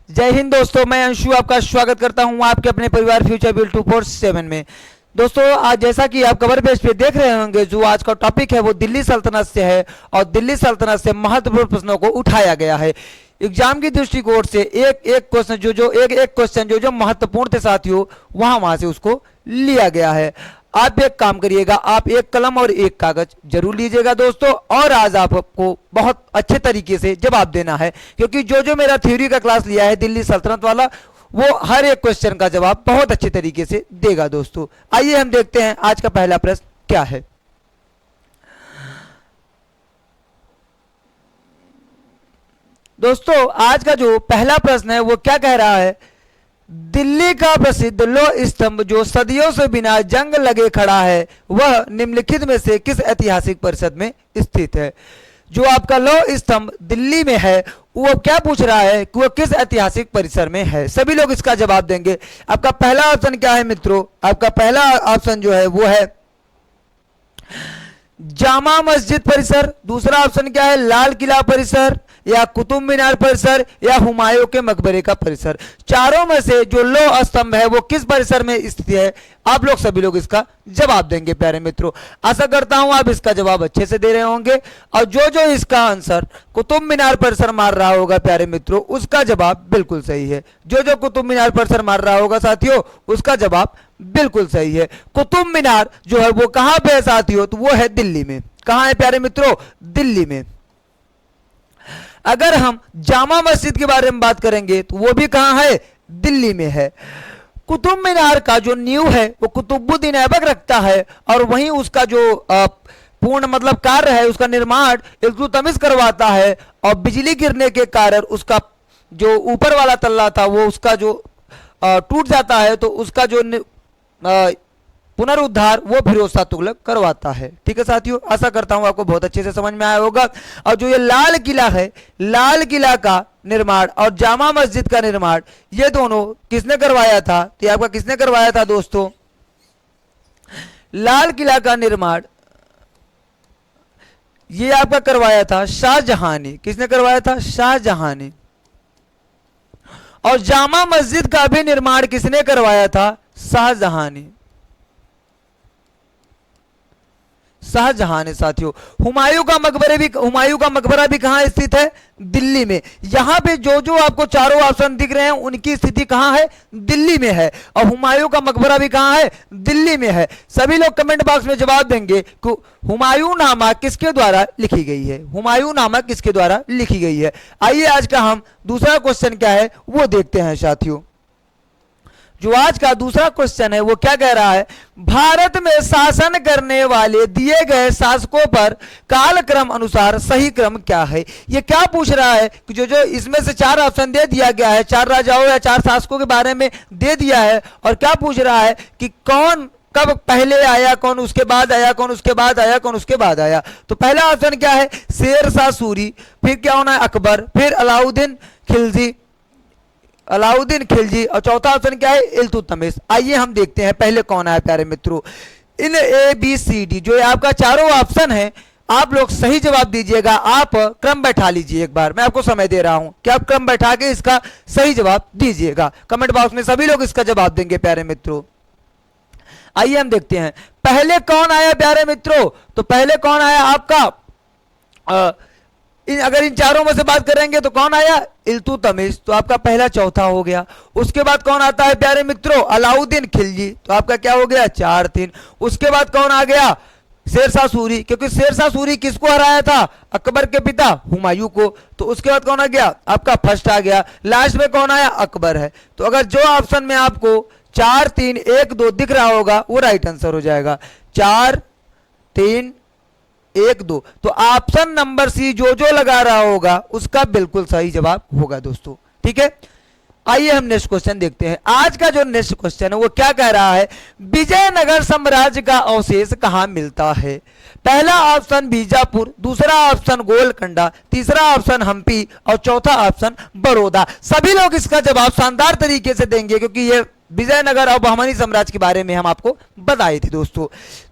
जय हिंद दोस्तों, मैं अंशु आपका स्वागत करता हूं आपके अपने परिवार फ्यूचर बिल 247 में। दोस्तों, आज जैसा कि आप कवर पेज पे देख रहे होंगे, जो आज का टॉपिक है वो दिल्ली सल्तनत से है और दिल्ली सल्तनत से महत्वपूर्ण प्रश्नों को उठाया गया है। एग्जाम की दृष्टिकोण से एक क्वेश्चन जो महत्वपूर्ण थे साथियों, वहां से उसको लिया गया है। आप एक काम करिएगा, आप एक कलम और एक कागज जरूर लीजिएगा दोस्तों, और आज आपको बहुत अच्छे तरीके से जवाब देना है, क्योंकि जो मेरा थ्योरी का क्लास लिया है दिल्ली सल्तनत वाला, वो हर एक क्वेश्चन का जवाब बहुत अच्छे तरीके से देगा दोस्तों। आइए हम देखते हैं आज का पहला प्रश्न क्या है। दोस्तों, आज का जो पहला प्रश्न है वो क्या कह रहा है, दिल्ली का प्रसिद्ध लौह स्तंभ जो सदियों से बिना जंग लगे खड़ा है, वह निम्नलिखित में से किस ऐतिहासिक परिषद में स्थित है। जो आपका लौह स्तंभ दिल्ली में है, वो क्या पूछ रहा है कि वो किस ऐतिहासिक परिसर में है। सभी लोग इसका जवाब देंगे। आपका पहला ऑप्शन क्या है मित्रों? आपका पहला ऑप्शन जो है वो है जामा मस्जिद परिसर। दूसरा ऑप्शन क्या है, लाल किला परिसर, या कुतुब मीनार परिसर, या हुमायूं के मकबरे का परिसर। चारों में से जो लौह स्तंभ है वो किस परिसर में स्थित है? आप लोग सभी लोग इसका जवाब देंगे प्यारे मित्रों। आशा करता हूं आप इसका जवाब अच्छे से दे रहे होंगे, और जो इसका आंसर कुतुब मीनार परिसर मार रहा होगा प्यारे मित्रों, उसका जवाब बिल्कुल सही है। जो कुतुब मीनार परिसर मार रहा होगा साथियों, उसका जवाब बिल्कुल सही है। कुतुब मीनार जो है वो कहां पे है साथियों? तो वो है दिल्ली में। कहां है प्यारे मित्रों? दिल्ली में। अगर हम जामा मस्जिद के बारे में बात करेंगे तो वो भी कहां है? दिल्ली में है। कुतुब मीनार का जो नींव है वो कुतुबुद्दीन ऐबक रखता है, और वहीं उसका जो पूर्ण मतलब कार्य है, उसका निर्माण इल्तुतमिश करवाता है, और बिजली गिरने के कारण उसका जो ऊपर वाला तल्ला था वो उसका जो टूट जाता है, तो उसका जो पुनरुद्धार वो फिरोज शाह तुगलक करवाता है। ठीक है साथियों, आशा करता हूं आपको बहुत अच्छे से समझ में आया होगा। और जो ये लाल किला है, लाल किला का निर्माण और जामा मस्जिद का निर्माण, ये दोनों किसने करवाया था? तो आपका किसने करवाया था दोस्तों? लाल किला का निर्माण ये आपका करवाया था शाहजहां ने। किसने करवाया था? शाहजहां ने। और जामा मस्जिद का भी निर्माण किसने करवाया था? शाहजहां ने। शाहजहां ने साथियों। हुमायूं का मकबरा भी कहां स्थित है? दिल्ली में। यहां पे जो आपको चारों ऑप्शन दिख रहे हैं उनकी स्थिति कहां है? दिल्ली में है। और हुमायूं का मकबरा भी कहां है? दिल्ली में है। सभी लोग कमेंट बॉक्स में जवाब देंगे कि हुमायूं नामा किसके द्वारा लिखी गई है। हुमायूं नामा किसके द्वारा लिखी गई है। आइए आज का हम दूसरा क्वेश्चन क्या है वो देखते हैं साथियों। जो आज का दूसरा क्वेश्चन है वो क्या कह रहा है, भारत में शासन करने वाले दिए गए शासकों पर कालक्रम अनुसार सही क्रम क्या है। ये क्या पूछ रहा है कि जो इसमें से चार ऑप्शन दे दिया गया है, चार राजाओं या चार शासकों के बारे में दे दिया है, और क्या पूछ रहा है कि कौन कब पहले आया, कौन उसके बाद आया, कौन उसके बाद आया, कौन उसके बाद आया। तो पहला ऑप्शन क्या है? शेर शाह सूरी, फिर क्या होना है? अकबर, फिर अलाउद्दीन खिलजी, और चौथा ऑप्शन क्या है? इल्तुतमिश। आइए हम देखते हैं पहले कौन आया प्यारे मित्रों। इन ABCD जो आपका चारों ऑप्शन है, आप लोग सही जवाब दीजिएगा। आप क्रम बैठा लीजिए, एक बार मैं आपको समय दे रहा हूं कि आप क्रम बैठा के इसका सही जवाब दीजिएगा। कमेंट बॉक्स में सभी लोग इसका जवाब देंगे प्यारे मित्रों। आइए हम देखते हैं पहले कौन आया प्यारे मित्रों। तो पहले कौन आया आपका, अगर इन चारों में से बात करेंगे तो कौन आया? इल्तुतमिश। तो आपका पहला चौथा हो गया। उसके बाद कौन आता है प्यारे मित्रों? अलाउद्दीन खिलजी। तो आपका क्या हो गया? 4-3। उसके बाद कौन आ गया? शेर शाह सूरी, क्योंकि शेर शाह सूरी किसको हराया था? अकबर के पिता हुमायूं को। तो उसके बाद कौन आ गया? आपका फर्स्ट आ गया। लास्ट में कौन आया? अकबर है। तो अगर जो ऑप्शन में आपको 4-3-1-2 दिख रहा होगा वो राइट आंसर हो जाएगा। 4-3-1-2। तो ऑप्शन नंबर सी जो लगा रहा होगा उसका बिल्कुल सही जवाब होगा दोस्तों। ठीक है, आइए हम नेक्स्ट क्वेश्चन देखते हैं। आज का जो नेक्स्ट क्वेश्चन है वो क्या कह रहा है, विजयनगर साम्राज्य का अवशेष कहां मिलता है। पहला ऑप्शन बीजापुर, दूसरा ऑप्शन गोलकंडा, तीसरा ऑप्शन हम्पी, और चौथा ऑप्शन बड़ौदा। सभी लोग इसका जवाब शानदार तरीके से देंगे, क्योंकि ये विजयनगर और बहमनी साम्राज्य के बारे में हम आपको बताए थे दोस्तों।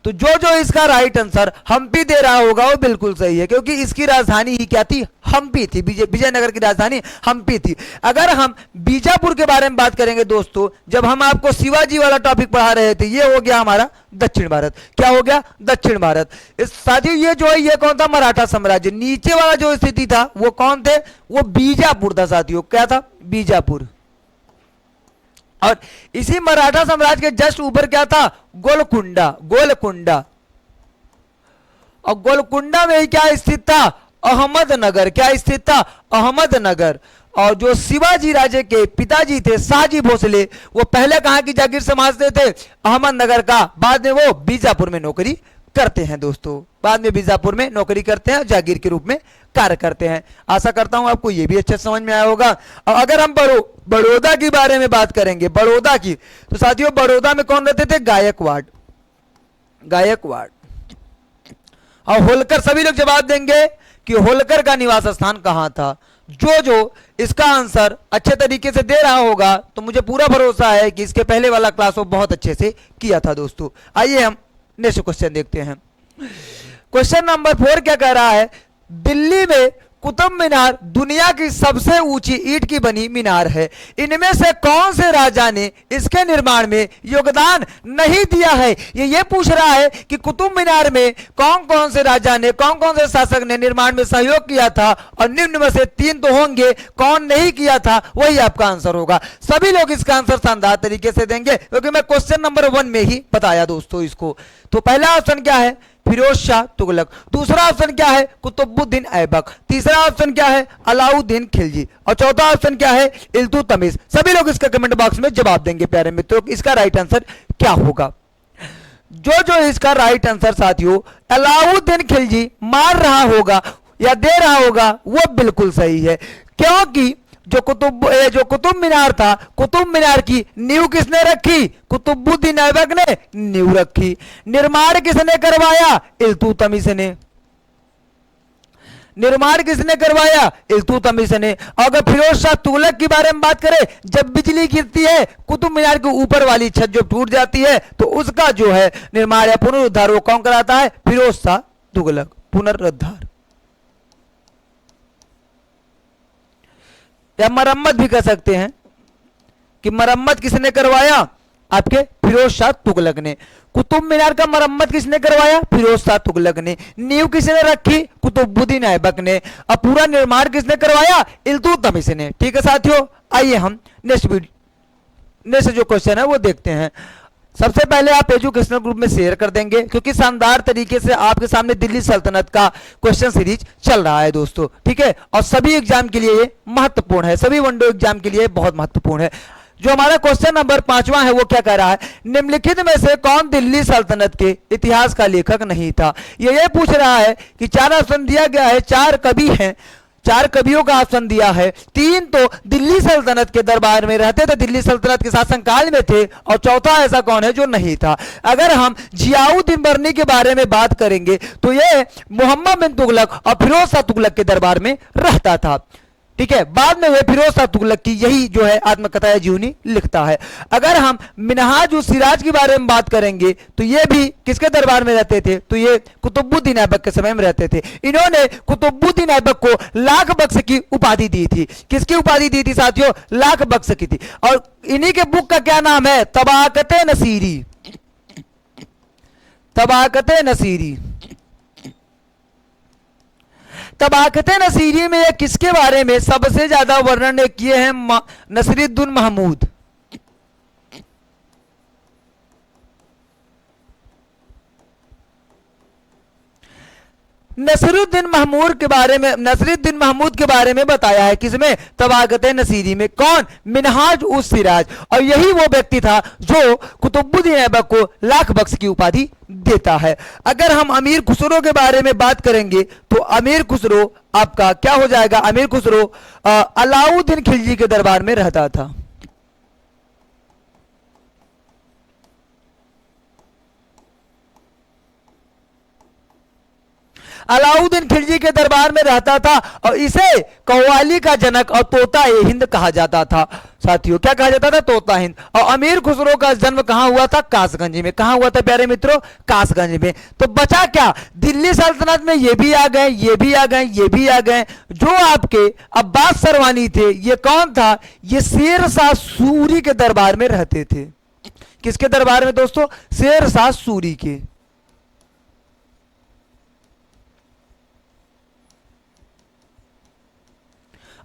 तो जो इसका राइट आंसर हम्पी दे रहा होगा वो बिल्कुल सही है, क्योंकि इसकी राजधानी ही क्या थी, हम्पी थी। विजयनगर की राजधानी हम्पी थी। अगर हम बीजापुर के बारे में बात करेंगे दोस्तों, जब हम आपको शिवाजी वाला टॉपिक पढ़ा रहे थे, ये हो गया हमारा दक्षिण भारत। क्या हो गया, दक्षिण भारत। इस साथियों ये जो है, ये कौन था, मराठा साम्राज्य। नीचे वाला जो स्थिति था वो कौन थे, वो बीजापुर था साथियों। क्या था, बीजापुर। और इसी मराठा साम्राज्य के जस्ट ऊपर क्या था, गोलकुंडा। गोलकुंडा, और गोलकुंडा में ही क्या स्थित था, अहमदनगर। क्या स्थित था, अहमदनगर। और जो शिवाजी राजे के पिताजी थे शाहजी भोसले, वो पहले कहां की जागीर समझते थे, अहमदनगर का। बाद में वो बीजापुर में नौकरी करते हैं दोस्तों, बाद में बीजापुर में नौकरी करते हैं, जागीर के रूप में कार्य करते हैं। आशा करता हूं आपको ये भी अच्छे समझ में आया होगा। और अगर हम बड़ौदा के बारे में बात करेंगे, बड़ौदा की, तो साथियों बड़ौदा में कौन रहते थे, गायकवाड़। गायकवाड़। और होलकर, सभी लोग जवाब देंगे कि होलकर का निवास स्थान कहां था। जो इसका आंसर अच्छे तरीके से दे रहा होगा, तो मुझे पूरा भरोसा है कि इसके पहले वाला क्लास वो बहुत अच्छे से किया था दोस्तों। आइए हम नेक्स्ट क्वेश्चन देखते हैं। क्वेश्चन नंबर 4 क्या कह रहा है, दिल्ली में कुतुब मीनार दुनिया की सबसे ऊंची ईंट की बनी मीनार है। इनमें से कौन से राजा ने इसके निर्माण में योगदान नहीं दिया है। ये पूछ रहा है कि कुतुब मीनार में कौन कौन से राजा ने, कौन कौन से शासक ने निर्माण में सहयोग किया था, और निम्न में से 3 तो होंगे, कौन नहीं किया था, वही आपका आंसर होगा। सभी लोग इसका आंसर शानदार तरीके से देंगे, क्योंकि मैं क्वेश्चन नंबर 1 में ही बताया दोस्तों इसको। तो पहला ऑप्शन क्या है, फिरोज शाह तुगलक। दूसरा ऑप्शन क्या है, कुतुबुद्दीन ऐबक। तीसरा ऑप्शन क्या है, अलाउद्दीन खिलजी। और चौथा ऑप्शन क्या है, इल्तुतमिश। सभी लोग इसका कमेंट बॉक्स में जवाब देंगे प्यारे मित्रों, इसका राइट आंसर क्या होगा। जो इसका राइट आंसर साथियों अलाउद्दीन खिलजी मार रहा होगा या दे रहा होगा, वो बिल्कुल सही है। क्योंकि जो कुतुब मीनार था, कुतुब मीनार की नींव किसने रखी, कुतुबुद्दीन ऐबक ने नींव रखी। निर्माण किसने करवाया, इल्तुतमिश ने। निर्माण किसने करवाया, इल्तुतमिश ने। अगर फिरोज शाह तुगलक की बारे में बात करें, जब बिजली गिरती है कुतुब मीनार के ऊपर वाली छत जो टूट जाती है, तो उसका जो है निर्माण या पुनरुद्धार वो कौन कराता है, फिरोज शाह तुगलक। पुनरुद्धार या मरम्मत भी कह सकते हैं कि मरम्मत किसने करवाया, आपके फिरोज शाह तुगलक ने। कुतुब मीनार का मरम्मत किसने करवाया, फिरोज शाह तुगलक ने। नींव किसने रखी, कुतुबुद्दीन ऐबक ने। अब पूरा निर्माण किसने करवाया, इल्तुतमिश ने। ठीक है साथियों, आइए हम नेक्स्ट जो क्वेश्चन है वो देखते हैं। सबसे पहले आप एजुकेशनल ग्रुप में शेयर कर देंगे, क्योंकि शानदार तरीके से आपके सामने दिल्ली सल्तनत का क्वेश्चन सीरीज चल रहा है दोस्तों। ठीक है, और सभी एग्जाम के लिए ये महत्वपूर्ण है, सभी वनडे एग्जाम के लिए बहुत महत्वपूर्ण है। जो हमारा क्वेश्चन नंबर 5वां है वो क्या कह रहा है, निम्नलिखित में से कौन दिल्ली सल्तनत के इतिहास का लेखक नहीं था। ये पूछ रहा है कि 4 ऑप्शन दिया गया है, 4 कवि हैं, 4 कवियों का ऑप्शन दिया है। 3 तो दिल्ली सल्तनत के दरबार में रहते थे, दिल्ली सल्तनत के शासनकाल में थे, और चौथा ऐसा कौन है जो नहीं था। अगर हम जियाउद्दीन बर्नी के बारे में बात करेंगे, तो ये मोहम्मद बिन तुगलक और फिरोज शाह तुगलक के दरबार में रहता था। ठीक है, बाद में वह फिरोज शाह तुगलक की यही जो है आत्मकथा या जीवनी लिखता है। अगर हम मिनहाज उस सिराज के बारे में बात करेंगे, तो ये भी किसके दरबार में रहते थे, तो ये कुतुबुद्दीन ऐबक के समय में रहते थे। इन्होंने कुतुबुद्दीन ऐबक को लाख बख्श की उपाधि दी थी। किसकी उपाधि दी थी साथियों, लाख बख्श की थी। और इन्हीं के बुक का क्या नाम है, तबाकते नसीरी। तबाकते नसीरी। तबाकते नसीरी में ये किसके बारे में सबसे ज्यादा वर्णन किए हैं, नसीरुद्दीन महमूद। नसीरुद्दीन महमूद के बारे में बताया है, किसमें, तबाकते नसीरी में। कौन, मिनहाज उस सिराज। और यही वो व्यक्ति था जो कुतुबुद्दीन ऐबक को लाख बख्श की उपाधि देता है। अगर हम अमीर खुसरो के बारे में बात करेंगे, तो अमीर खुसरो आपका क्या हो जाएगा, अमीर खुसरो अलाउद्दीन खिलजी के दरबार में रहता था। अलाउद्दीन खिलजी के दरबार में रहता था और इसे कव्वाली का जनक और तोता ए हिंद कहा जाता था साथियों। क्या कहा जाता था? तोता हिंद। और अमीर खुसरो का जन्म कहां हुआ था? कासगंज में। कहां हुआ था प्यारे मित्रों? कासगंज में। तो बचा क्या? दिल्ली सल्तनत में ये भी आ गए, ये भी आ गए, ये भी आ गए। जो आपके अब्बास सरवानी थे, ये कौन था? ये शेर शाह सूरी के दरबार में रहते थे। किसके दरबार में दोस्तों? शेर शाह सूरी के।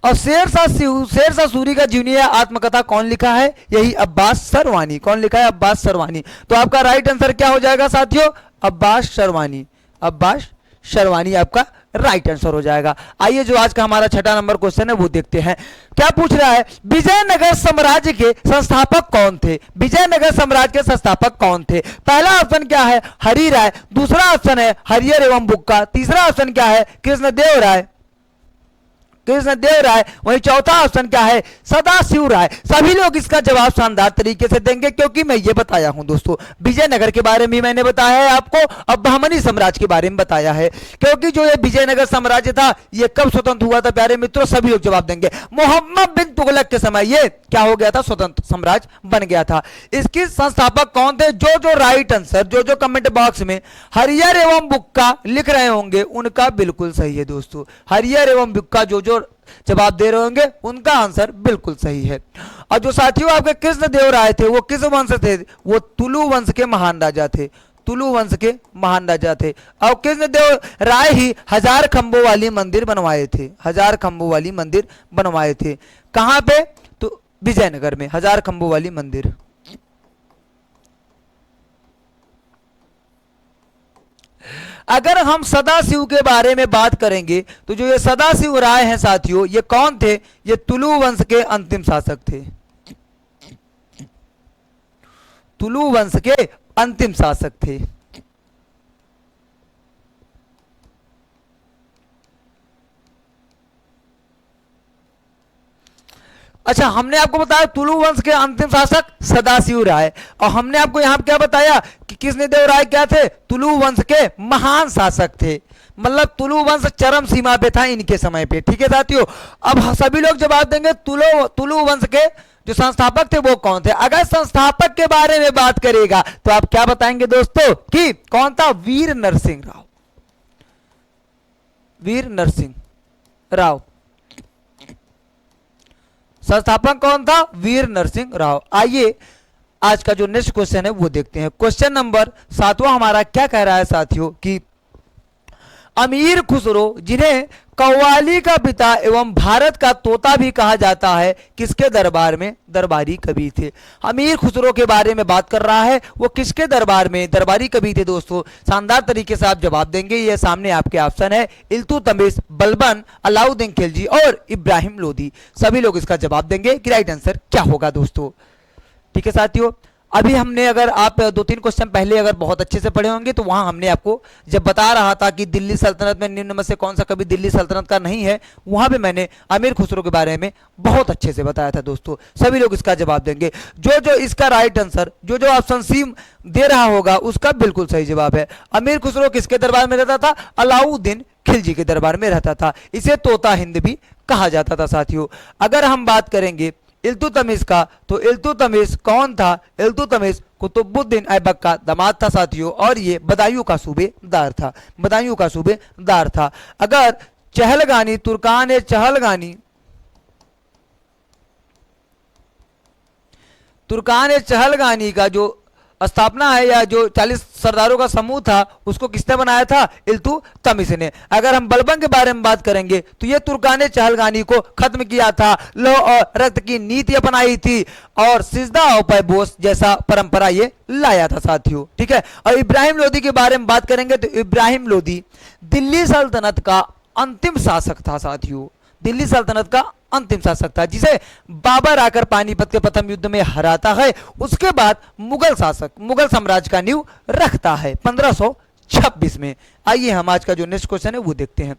और शेर शाह सूरी का जीवनी आत्मकथा कौन लिखा है? यही अब्बास सरवानी। कौन लिखा है? अब्बास सरवानी। तो आपका राइट आंसर क्या हो जाएगा साथियों? अब्बास सरवानी। अब्बास सरवानी आपका राइट आंसर हो जाएगा। आइए जो आज का हमारा छठा नंबर क्वेश्चन है वो देखते हैं। क्या पूछ रहा है? विजयनगर साम्राज्य के संस्थापक कौन थे? विजयनगर साम्राज्य के संस्थापक कौन थे? पहला ऑप्शन क्या है? हरि राय। दूसरा ऑप्शन है हरिहर एवं बुक्का। तीसरा ऑप्शन क्या है? कृष्णदेव राय। कृष्णदेव राय। वही चौथा ऑप्शन क्या है? सदाशिव राय। सभी लोग इसका जवाब शानदार तरीके से देंगे क्योंकि मैं ये बताया हूं दोस्तों, विजयनगर के बारे में मैंने बताया है आपको, अब बहमनी साम्राज्य के बारे में बताया है। क्योंकि जो ये विजयनगर साम्राज्य था ये कब स्वतंत्र हुआ था प्यारे मित्रों? सभी लोग जवाब देंगे। मोहम्मद बिन तुगलक के समय ये क्या हो गया था? स्वतंत्र साम्राज्य बन गया था। इसके संस्थापक कौन थे? जो राइट आंसर, जो कमेंट बॉक्स में हरिहर एवं बुक्का लिख रहे होंगे उनका बिल्कुल सही है दोस्तों। हरिहर एवं बुक्का जो जवाब दे रहे होंगे उनका आंसर बिल्कुल सही है। और जो साथियों आपके कृष्णदेव राय थे वो किस वंश थे? वो तुलु वंश के महान राजा थे। तुलु वंश के महान राजा थे। और कृष्णदेव राय ही 1000 खंभों वाली मंदिर बनवाए थे। 1000 खंभों वाली मंदिर बनवाए थे। कहां पे? तो विजयनगर में 1000 खंभों वाली मंदिर। अगर हम सदाशिव के बारे में बात करेंगे तो जो ये सदाशिव राय हैं साथियों, ये कौन थे? ये तुलु वंश के अंतिम शासक थे। तुलु वंश के अंतिम शासक थे। अच्छा, हमने आपको बताया तुलु वंश के अंतिम शासक सदाशिव राय, और हमने आपको यहां क्या बताया कि कृष्णदेव राय क्या थे? तुलु वंश के महान शासक थे। मतलब तुलु वंश चरम सीमा पे था इनके समय पे। ठीक है साथियों, अब सभी लोग जवाब देंगे तुलु वंश के जो संस्थापक थे वो कौन थे। अगर संस्थापक के बारे में बात करेगा तो आप क्या बताएंगे दोस्तों कि कौन था? वीर नरसिंह राव। वीर नरसिंह राव संस्थापक कौन था? वीर नरसिंह राव। आइए आज का जो नेक्स्ट क्वेश्चन है वो देखते हैं। क्वेश्चन नंबर 7वां हमारा क्या कह रहा है साथियों कि अमीर खुसरो, जिन्हें कव्वाली का पिता एवं भारत का तोता भी कहा जाता है, किसके दरबार में दरबारी कवि थे? अमीर खुसरो के बारे में बात कर रहा है, वो किसके दरबार में दरबारी कवि थे? दोस्तों शानदार तरीके से आप जवाब देंगे। ये सामने आपके ऑप्शन है इल्तुतमिश, बलबन, अलाउद्दीन खिलजी और इब्राहिम लोदी। सभी लोग इसका जवाब देंगे कि राइट आंसर क्या होगा दोस्तों। ठीक है साथियों, अभी हमने, अगर आप 2-3 क्वेश्चन पहले अगर बहुत अच्छे से पढ़े होंगे तो वहां हमने आपको जब बता रहा था कि दिल्ली सल्तनत में निम्न में से कौन सा कवि दिल्ली सल्तनत का नहीं है, वहां पे मैंने अमीर खुसरो के बारे में बहुत अच्छे से बताया था दोस्तों। सभी लोग इसका जवाब देंगे। जो इसका राइट आंसर, जो ऑप्शन सी दे रहा होगा उसका बिल्कुल सही जवाब है। अमीर खुसरो किसके दरबार में रहता था? अलाउद्दीन खिलजी के दरबार में रहता था। इसे तोता हिंद भी कहा जाता था साथियों। अगर हम बात करेंगे इल्तुतमिश का, तो इल्तुतमिश कौन था? इल्तुतमिश कुतुबुद्दीन ऐबक का दामाद था साथियों, और ये बदायूं का सूबेदार था। बदायूं का सूबेदार था। अगर चहलगानी, तुर्कान चहलगानी, तुर्कान चहलगानी का जो स्थापना है या जो 40 सरदारों का समूह था उसको किसने बनाया था? इल्तुतमिश ने। अगर हम बलबन के बारे में बात करेंगे तो ये तुर्कान चहलगानी को खत्म किया था, लौह और रक्त की नीति अपनाई थी और सिजदा और पैबोस जैसा परंपरा ये लाया था साथियों। ठीक है, और इब्राहिम लोदी के बारे में बात करेंगे तो इब्राहिम लोदी दिल्ली सल्तनत का अंतिम शासक था साथियों। दिल्ली सल्तनत का अंतिम शासक था, जिसे बाबर आकर पानीपत के प्रथम युद्ध में हराता है। उसके बाद मुगल शासक, मुगल साम्राज्य का नींव रखता है 1526 में। आइए हम आज का जो नेक्स्ट क्वेश्चन है वो देखते हैं।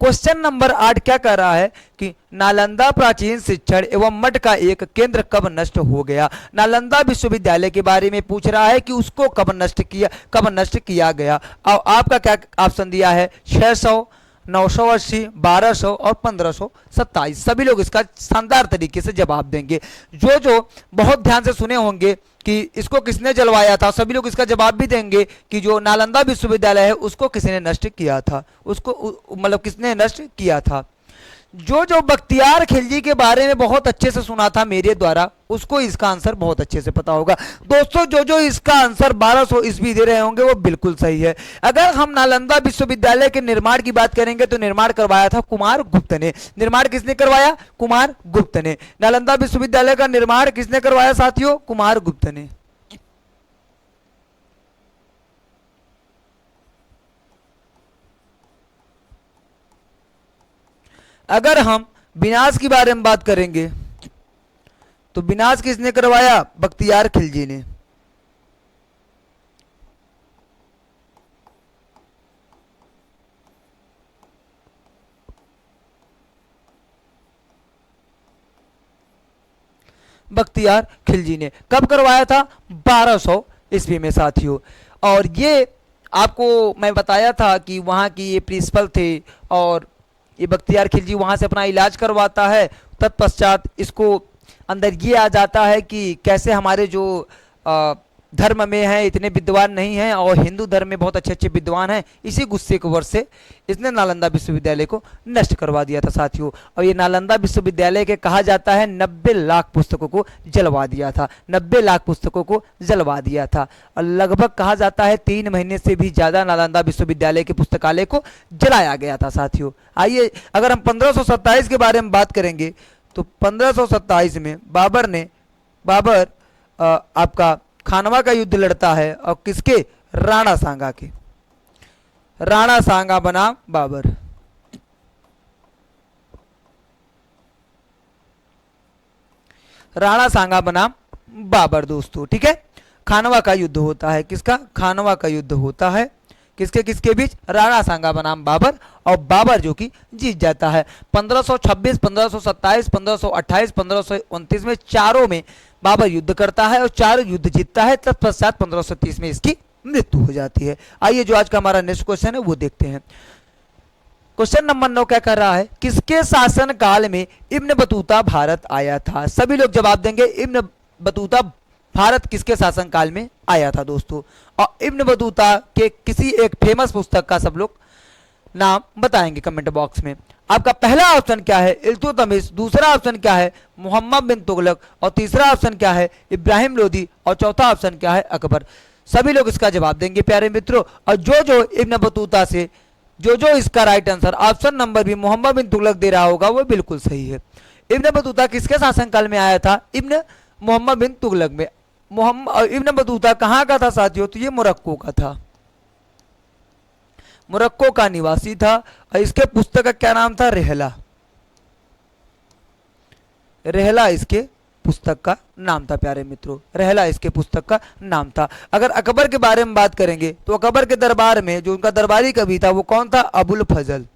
क्वेश्चन नंबर 8 क्या कह रहा है कि नालंदा प्राचीन शिक्षण एवं मठ का एक केंद्र कब नष्ट हो गया। नालंदा विश्वविद्यालय के बारे में पूछ रहा है कि उसको कब नष्ट किया गया। और आपका क्या ऑप्शन दिया है 600, 980, 1200 और 1527। सभी लोग इसका शानदार तरीके से जवाब देंगे। जो बहुत ध्यान से सुने होंगे कि इसको किसने जलवाया था, सभी लोग इसका जवाब भी देंगे कि जो नालंदा विश्वविद्यालय है उसको किसने नष्ट किया था, उसको मतलब किसने नष्ट किया था। जो बख्तियार खिलजी के बारे में बहुत अच्छे से सुना था मेरे द्वारा, उसको इसका आंसर बहुत अच्छे से पता होगा। दोस्तों जो इसका आंसर 1200 ईस्वी दे रहे होंगे वो बिल्कुल सही है। अगर हम नालंदा विश्वविद्यालय के निर्माण की बात करेंगे तो निर्माण करवाया था कुमार गुप्त ने। निर्माण किसने करवाया? कुमार गुप्त ने। नालंदा विश्वविद्यालय का निर्माण किसने करवाया साथियों? कुमार गुप्त ने। अगर हम विनाश के बारे में बात करेंगे तो विनाश किसने करवाया? बख्तियार खिलजी ने। बख्तियार खिलजी ने कब करवाया था? 1200 ईस्वी में साथियों। और ये आपको मैं बताया था कि वहां की ये प्रिंसिपल थे और ये बख्तियार खिलजी वहां से अपना इलाज करवाता है। तत्पश्चात इसको अंदर ये आ जाता है कि कैसे हमारे जो धर्म में है इतने विद्वान नहीं हैं और हिंदू धर्म में बहुत अच्छे अच्छे विद्वान हैं। इसी गुस्से के वर्ष से इसने नालंदा विश्वविद्यालय को नष्ट करवा दिया था साथियों। और ये नालंदा विश्वविद्यालय के कहा जाता है 90 लाख पुस्तकों को जलवा दिया था। 90 लाख पुस्तकों को जलवा दिया था और लगभग कहा जाता है 3 महीने से भी ज़्यादा नालंदा विश्वविद्यालय के पुस्तकालय को जलाया गया था साथियों। आइए अगर हम 1527 के बारे में बात करेंगे तो 1527 में बाबर आपका खानवा का युद्ध लड़ता है और किसके? राणा सांगा के। राणा सांगा बनाम बाबर। राणा सांगा बनाम बाबर दोस्तों, ठीक है। खानवा का युद्ध होता है। किसका? खानवा का युद्ध होता है। किसके किसके बीच? राणा सांगा बनाम बाबर। और बाबर जो कि जीत जाता है। 1526, 1527, 1528, 1529 में चारों में बाबर युद्ध करता है और चारों युद्ध जीतता है। तत्पश्चात 1530 में इसकी मृत्यु हो जाती है। आइए जो आज का हमारा नेक्स्ट क्वेश्चन है वो देखते हैं। क्वेश्चन नंबर 9 क्या कर रहा है? किसके शासन काल में इब्न बतूता भारत आया था? सभी लोग जवाब देंगे इब्न बतूता भारत किसके शासन काल में आया था दोस्तों। और इब्न बतूता के किसी एक फेमस पुस्तक का सब लोग नाम बताएंगे कमेंट बॉक्स में। आपका पहला ऑप्शन क्या है? इल्तुतमिश। दूसरा ऑप्शन क्या है? मोहम्मद बिन तुगलक। और तीसरा ऑप्शन क्या है? इब्राहिम लोदी। और चौथा ऑप्शन क्या है? अकबर। सभी लोग इसका जवाब देंगे प्यारे मित्रों। और जो इब्न बतूता से जो इसका राइट आंसर ऑप्शन नंबर भी मोहम्मद बिन तुगलक दे रहा होगा वो बिल्कुल सही है। इब्न बतूता किसके शासनकाल में आया था? इब्न मोहम्मद बिन तुगलक में। इब्न बतूता कहाँ का था साथियों? तो ये मोरक्को का था। मोरक्को का निवासी था और इसके पुस्तक का क्या नाम था? रहला। रहला इसके पुस्तक का नाम था प्यारे मित्रों। रहला इसके पुस्तक का नाम था। अगर अकबर के बारे में बात करेंगे तो अकबर के दरबार में जो उनका दरबारी कवि था वो कौन था? अबुल फजल,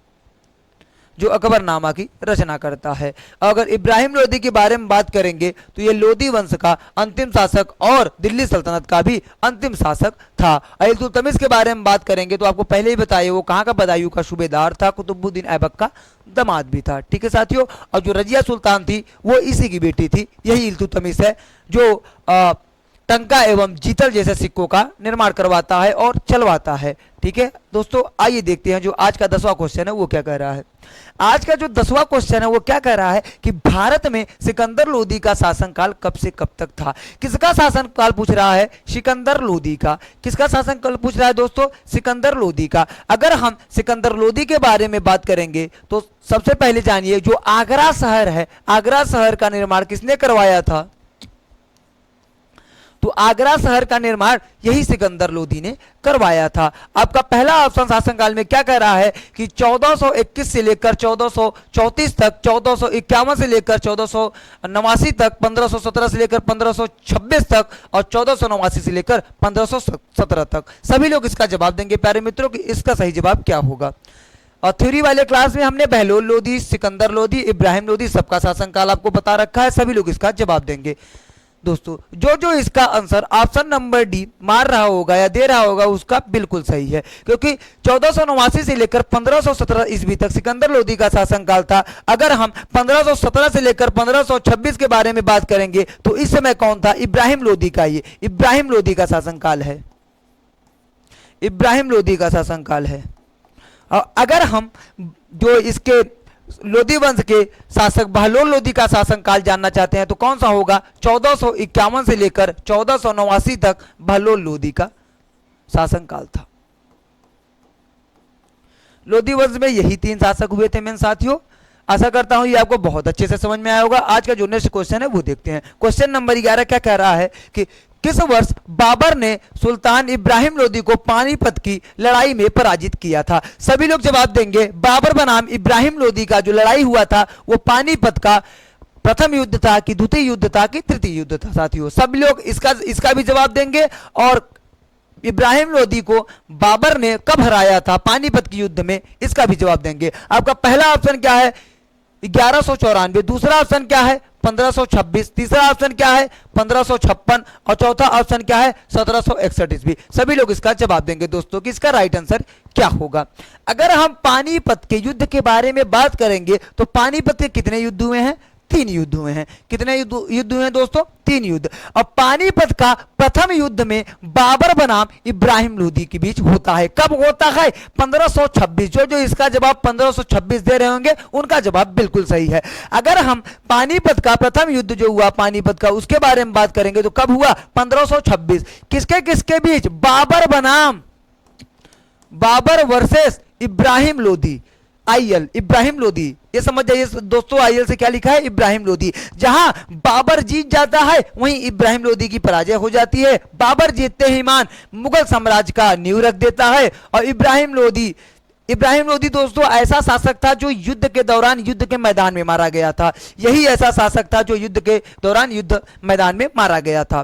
जो अकबरनामा की रचना करता है। अगर इब्राहिम लोदी के बारे में बात करेंगे तो ये लोदी वंश का अंतिम शासक और दिल्ली सल्तनत का भी अंतिम शासक था। इल्तुतमिश के बारे में बात करेंगे तो आपको पहले ही बताइए वो कहाँ का? बदायूं का सूबेदार था, कुतुबुद्दीन ऐबक का दामाद भी था, ठीक है साथियों। और जो रजिया सुल्तान थी वो इसी की बेटी थी। यही इल्तुतमिश है जो टंका एवं जीतल जैसे सिक्कों का निर्माण करवाता है और चलवाता है, ठीक है दोस्तों। आइए देखते हैं जो आज का 10वां क्वेश्चन है वो क्या कह रहा है। आज का जो 10वां क्वेश्चन है वो क्या कह रहा है कि भारत में सिकंदर लोदी का शासनकाल कब से कब तक था? किसका शासनकाल पूछ रहा है? सिकंदर लोदी का। किसका शासनकाल पूछ रहा है दोस्तों? सिकंदर लोदी का। अगर हम सिकंदर लोदी के बारे में बात करेंगे तो सबसे पहले जानिए जो आगरा शहर है, आगरा शहर का निर्माण किसने करवाया था? तो आगरा शहर का निर्माण यही सिकंदर लोदी ने करवाया था। आपका पहला ऑप्शन शासनकाल में क्या कह रहा है कि 1421 से लेकर 1434 तक, 1451 से लेकर 1489 तक, 1517 से लेकर 1526 तक और 1489 से लेकर 1517 तक। सभी लोग इसका जवाब देंगे प्यारे मित्रों कि इसका सही जवाब क्या होगा। और थ्योरी वाले क्लास में हमने बहलोल लोदी, सिकंदर लोदी, इब्राहिम लोदी सबका शासनकाल आपको बता रखा है। सभी लोग इसका जवाब देंगे दोस्तों। जो इसका आंसर ऑप्शन नंबर डी मार रहा होगा या दे रहा होगा उसका बिल्कुल सही है, क्योंकि 1489 से लेकर 1517 ईस्वी तक सिकंदर लोदी का शासनकाल था। अगर हम 1517 से लेकर 1526 के बारे में बात करेंगे तो इस समय कौन था? इब्राहिम लोदी का, ये इब्राहिम लोदी का शासनकाल है, इब्राहिम लोदी का शासनकाल है। और अगर हम जो इसके लोदी वंश के शासक बहलोल लोदी का शासनकाल जानना चाहते हैं तो कौन सा होगा? 1451 से लेकर 1489 तक बहलोल लोदी का शासनकाल था। लोदी वंश में यही 3 शासक हुए थे मेरे साथियों। आशा करता हूं ये आपको बहुत अच्छे से समझ में आया होगा। आज का जो नेक्स्ट क्वेश्चन है वो देखते हैं। क्वेश्चन नंबर 11 क्या कह रहा है कि किस वर्ष बाबर ने सुल्तान इब्राहिम लोदी को पानीपत की लड़ाई में पराजित किया था? सभी लोग जवाब देंगे। बाबर बनाम इब्राहिम लोदी का जो लड़ाई हुआ था वो पानीपत का प्रथम युद्ध था कि द्वितीय युद्ध था कि तृतीय युद्ध था साथियों? सभी लोग इसका भी जवाब देंगे। और इब्राहिम लोदी को बाबर ने कब हराया था पानीपत के युद्ध में, इसका भी जवाब देंगे। आपका पहला ऑप्शन क्या है? 1194। दूसरा ऑप्शन क्या है? 1526। तीसरा ऑप्शन क्या है? 1556। और चौथा ऑप्शन क्या है? 1761 ईस्वी। सभी लोग इसका जवाब देंगे दोस्तों कि इसका राइट आंसर क्या होगा। अगर हम पानीपत के युद्ध के बारे में बात करेंगे तो पानीपत के कितने युद्ध हुए हैं? 3 युद्ध हुए हैं। कितने युद्ध हुए हैं दोस्तों? 3 युद्ध। और पानीपत का प्रथम युद्ध में बाबर बनाम इब्राहिम लोदी के बीच होता है। कब होता है? 1526। जो इसका जवाब 1526 दे रहे होंगे उनका जवाब बिल्कुल सही है। अगर हम पानीपत का प्रथम युद्ध जो हुआ पानीपत का उसके बारे में बात करेंगे तो कब हुआ? 1526। किसके किसके बीच? बाबर बनाम, बाबर वर्सेस इब्राहिम लोदी, आईएल इब्राहिम लोदी। ये समझ जाइए दोस्तों, आईएल से क्या लिखा है? इब्राहिम लोदी। जहां बाबर जीत जाता है वहीं इब्राहिम लोदी की पराजय हो जाती है। बाबर जीतते ही मान मुगल साम्राज्य का नींव रख देता है। और इब्राहिम लोदी दोस्तों ऐसा शासक था जो युद्ध के दौरान युद्ध के मैदान में मारा गया था। यही ऐसा शासक था जो युद्ध के दौरान युद्ध मैदान में मारा गया था।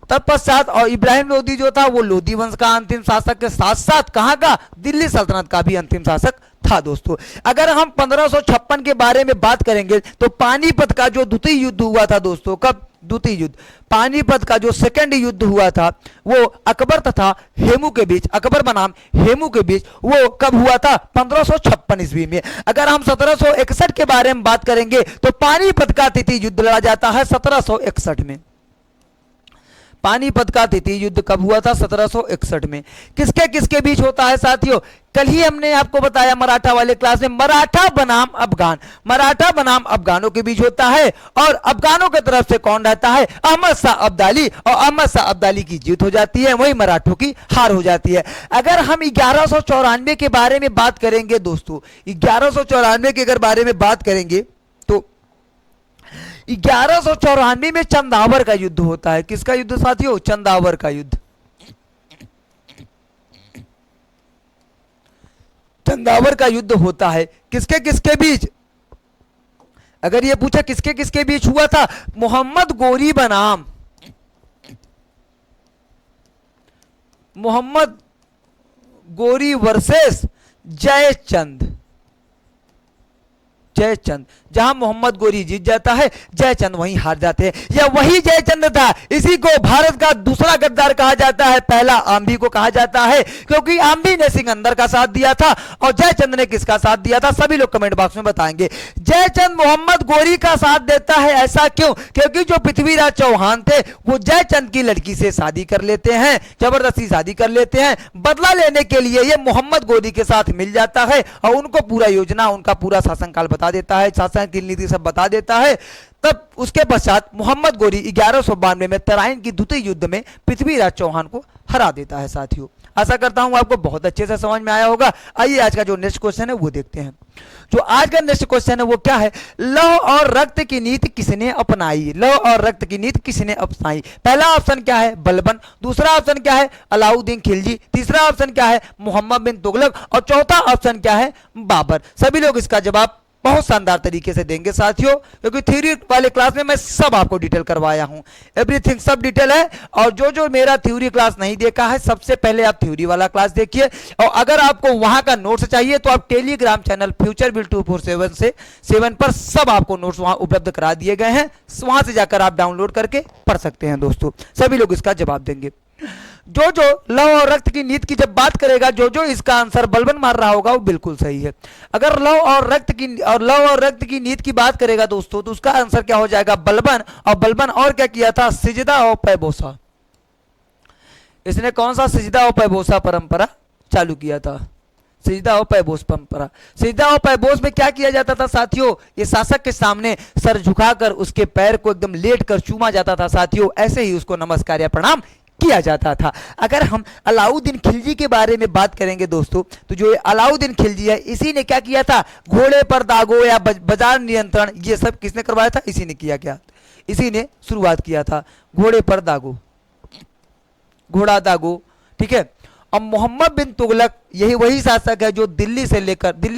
तत्पश्चात और इब्राहिम लोदी जो था वो लोदी वंश का अंतिम शासक के साथ साथ कहां का? दिल्ली सल्तनत का भी अंतिम शासक था दोस्तों। अगर हम 1556 के बारे में बात करेंगे तो पानीपत का जो द्वितीय युद्ध हुआ था दोस्तों, कब? द्वितीय युद्ध। पानीपत का जो सेकंड युद्ध हुआ था वो अकबर तथा हेमू के बीच, अकबर बनाम हेमू के बीच, वो कब हुआ था? 1556 ईस्वी में। अगर हम 1761 के बारे में बात करेंगे तो पानीपत का तृतीय युद्ध लड़ा जाता है 1761 में। पानीपत का तृतीय युद्ध कब हुआ था? 1761 में। किसके किसके बीच होता है साथियों? कल ही हमने आपको बताया मराठा वाले क्लास में, मराठा बनाम अफगान, मराठा बनाम अफगानों के बीच होता है। और अफगानों की तरफ से कौन रहता है? अहमद शाह अब्दाली। और अहमद शाह अब्दाली की जीत हो जाती है, वही मराठों की हार हो जाती है। अगर हम 1194 के बारे में बात करेंगे दोस्तों, 1194 के अगर बारे में बात करेंगे तो 1194 में चंदावर का युद्ध होता है। किसका युद्ध साथियों? चंदावर का युद्ध। चंदावर का युद्ध होता है किसके किसके बीच? अगर ये पूछा किसके किसके बीच हुआ था? मोहम्मद गोरी बनाम, मोहम्मद गोरी वर्सेस जयचंद। जयचंद। जहां मोहम्मद गोरी जीत जाता है, जयचंद वहीं हार जाते हैं। या वही जयचंद था, इसी को भारत का दूसरा गद्दार कहा जाता है। पहला आम्बी को कहा जाता है क्योंकि आम्बी ने सिकंदर का साथ दिया था और जयचंद ने किसका साथ दिया था? सभी लोग कमेंट बॉक्स में बताएंगे। जयचंद मोहम्मद गोरी का साथ देता है, ऐसा क्यों? क्योंकि जो पृथ्वीराज चौहान थे वो जयचंद की लड़की से शादी कर लेते हैं, जबरदस्ती शादी कर लेते हैं। बदला लेने के लिए ये मोहम्मद गोरी के साथ मिल जाता है और उनको पूरा योजना, उनका पूरा शासनकाल बता देता है, शासन की नीति सब बता देता है। तब उसके पश्चात मोहम्मद गोरी 1192 में तराइन की द्वितीय युद्ध में पृथ्वीराज चौहान को हरा देता है साथियों। आशा करता हूं आपको बहुत अच्छे से समझ में आया होगा। आइए आज का जो नेक्स्ट क्वेश्चन है वो देखते हैं। जो आज का नेक्स्ट क्वेश्चन है वो क्या है? लौह और रक्त की नीति किसने अपनाई? लौह और रक्त की नीति किसने अपनाई? पहला ऑप्शन क्या है? बलबन। दूसरा ऑप्शन क्या है? अलाउद्दीन खिलजी। तीसरा ऑप्शन क्या है? मोहम्मद बिन तुगलक। और चौथा ऑप्शन क्या है? बाबर। सभी लोग इसका जवाब बहुत शानदार तरीके से देंगे साथियों, क्योंकि थ्योरी वाले क्लास में मैं सब आपको डिटेल करवाया हूं, एवरीथिंग सब डिटेल है। और जो जो मेरा थ्योरी क्लास नहीं देखा है, सबसे पहले आप थ्योरी वाला क्लास देखिए, और अगर आपको वहां का नोट्स चाहिए तो आप टेलीग्राम चैनल फ्यूचर बिल 247 से 7 पर सब आपको नोट्स वहां उपलब्ध करा दिए गए हैं, वहां से जाकर आप डाउनलोड करके पढ़ सकते हैं दोस्तों। सभी लोग इसका जवाब देंगे। जो जो लव और रक्त की नीति की जब बात करेगा, जो जो इसका आंसर बलबन मार रहा होगा वो बिल्कुल सही है। अगर लव और रक्त की नीति की बात करेगा दोस्तों, तो उसका आंसर क्या हो जाएगा? बलबन। और बलबन और क्या किया था? सिजदा और पैबोसा। इसने कौन सा सिजदा और पैबोसा परंपरा चालू किया था? सिजदा और पैबोस परंपरा। सिजदा और पैबोस में क्या किया जाता था साथियों? ये शासक के सामने सर झुकाकर उसके पैर को एकदम लेट कर चूमा जाता था साथियों, ऐसे ही उसको नमस्कार या प्रणाम किया जाता था। अगर हम अलाउद्दीन खिलजी के बारे में बात करेंगे दोस्तों, तो जो अलाउद्दीन खिलजी है, इसी ने क्या किया था? घोड़े पर दागो या बाजार नियंत्रण, ये सब किसने करवाया था? इसी ने किया। क्या इसी ने शुरुआत किया था? घोड़े पर दागो, घोड़ा दागो, ठीक है। अब मोहम्मद बिन तुगलक यही वही शासक है जो दिल्ली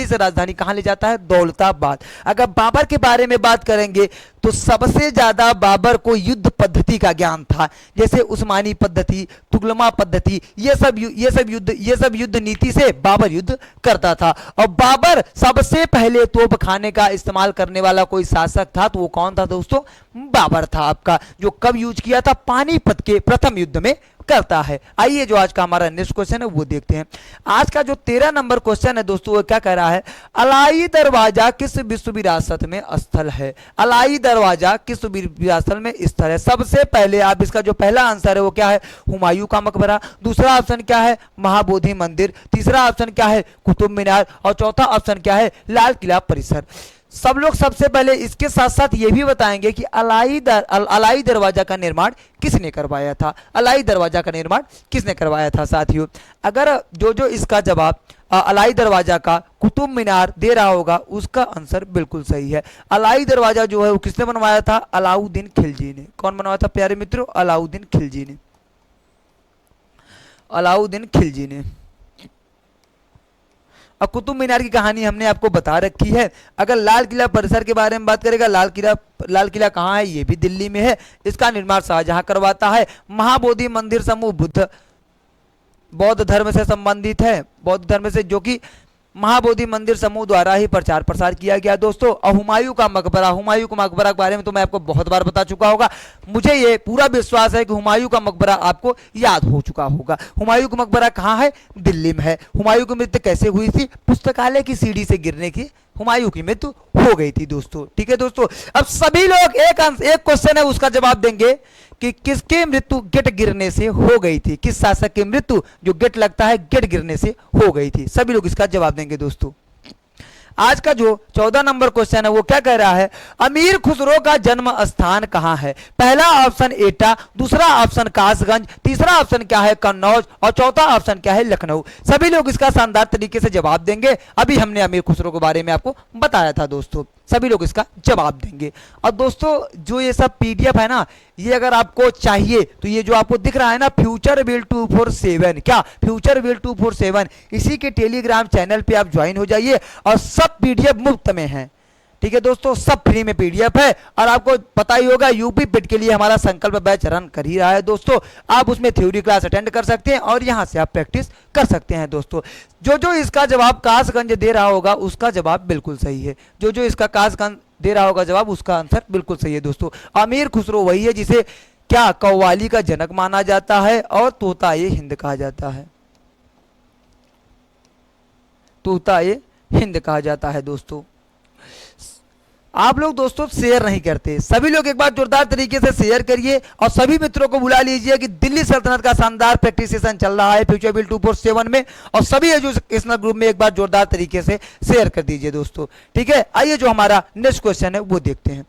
से राजधानी कहां ले जाता है? दौलताबाद। अगर बाबर के बारे में बात करेंगे तो सबसे ज्यादा बाबर को युद्ध पद्धति का ज्ञान था, जैसे उस्मानी पद्धति, तुगलमा पद्धति, ये सब युद्ध नीति से बाबर युद्ध करता था। और बाबर सबसे पहले तोप खाने का इस्तेमाल करने वाला कोई शासक था, तो वो कौन था दोस्तों? बाबर था आपका, जो कब यूज किया था? पानीपत के प्रथम युद्ध में करता है। आइए जो आज का हमारा नेक्स्ट क्वेश्चन है वो देखते हैं। आज का जो 13 नंबर क्वेश्चन है दोस्तों, वो क्या कह रहा है? अलाई दरवाजा किस विश्व विरासत में स्थल है? अलाई दरवाजा किस विरासत में स्थल है? सबसे पहले आप इसका जो पहला आंसर है वो क्या है? हुमायूं का मकबरा। दूसरा ऑप्शन क्या है? महाबोधि मंदिर। तीसरा ऑप्शन क्या है? कुतुब मीनार। और चौथा ऑप्शन क्या है? लाल किला परिसर। सब लोग सबसे पहले इसके साथ साथ ये भी बताएंगे कि अलाई दरवाजा का निर्माण किसने करवाया था? अलाई दरवाजा का निर्माण किसने करवाया था साथियों? अगर जो जो इसका जवाब अलाई दरवाजा का कुतुब मीनार दे रहा होगा, उसका आंसर बिल्कुल सही है। अलाई दरवाजा जो है वो किसने बनवाया था? अलाउद्दीन खिलजी ने। कौन बनवाया था प्यारे मित्रों? अलाउद्दीन खिलजी ने। अलाउद्दीन खिलजी ने। अब कुतुब मीनार की कहानी हमने आपको बता रखी है। अगर लाल किला परिसर के बारे में बात करेगा, लाल किला कहाँ है? ये भी दिल्ली में है। इसका निर्माण शाहजहां करवाता है। महाबोधि मंदिर समूह बौद्ध धर्म से संबंधित है, बौद्ध धर्म से, जो कि महाबोधि मंदिर समूह द्वारा ही प्रचार प्रसार किया गया दोस्तों। और हुमायूं का मकबरा के बारे में तो मैं आपको बहुत बार बता चुका होगा। मुझे ये पूरा विश्वास है कि हुमायूं का मकबरा आपको याद हो चुका होगा। हुमायूं का मकबरा कहाँ है? दिल्ली में है। हुमायूं की मृत्यु कैसे हुई थी? पुस्तकालय की सीढ़ी से गिरने की हुमायूं की मृत्यु हो गई थी दोस्तों। ठीक है दोस्तों, अब सभी लोग एक क्वेश्चन है उसका जवाब देंगे कि किसकी मृत्यु गेट गिरने से हो गई थी? किस शासक की मृत्यु जो गेट लगता है गेट गिरने से हो गई थी? सभी लोग इसका जवाब देंगे दोस्तों। आज का जो 14 नंबर क्वेश्चन है वो क्या कह रहा है? अमीर खुसरो का जन्म स्थान कहां है? पहला ऑप्शन एटा, दूसरा ऑप्शन कासगंज, तीसरा ऑप्शन क्या है? कन्नौज, और चौथा ऑप्शन क्या है? लखनऊ। सभी लोग इसका शानदार तरीके से जवाब देंगे। अभी हमने अमीर खुसरो के बारे में आपको बताया था दोस्तों, सभी लोग इसका जवाब देंगे। और दोस्तों जो ये सब पीडीएफ है ना, ये अगर आपको चाहिए तो ये जो आपको दिख रहा है ना, फ्यूचर बिल 247, क्या फ्यूचर बिल 247, इसी के टेलीग्राम चैनल पे आप ज्वाइन हो जाइए और सब पीडीएफ मुफ्त में है। ठीक है दोस्तों, सब फ्री में पीडीएफ है। और आपको पता ही होगा यूपी पिट के लिए हमारा संकल्प बैच रन कर ही रहा है दोस्तों। आप उसमें थ्योरी क्लास अटेंड कर सकते हैं और यहां से आप प्रैक्टिस कर सकते हैं दोस्तों। जो जो इसका जवाब कासगंज दे रहा होगा उसका जवाब बिल्कुल सही है। जो जो इसका कासगंज दे रहा होगा जवाब, उसका आंसर बिल्कुल सही है दोस्तों। अमीर खुसरो वही है जिसे क्या कव्वाली का जनक माना जाता है और तोता ये हिंद कहा जाता है। तोता ये हिंद कहा जाता है दोस्तों। आप लोग दोस्तों शेयर नहीं करते, सभी लोग एक बार जोरदार तरीके से शेयर करिए और सभी मित्रों को बुला लीजिए कि दिल्ली सल्तनत का शानदार प्रैक्टिस सेशन चल रहा है फ्यूचर बिल 247 में, और सभी एजुकेशनल ग्रुप में एक बार जोरदार तरीके से शेयर कर दीजिए दोस्तों। ठीक है, आइए जो हमारा नेक्स्ट क्वेश्चन है वो देखते हैं।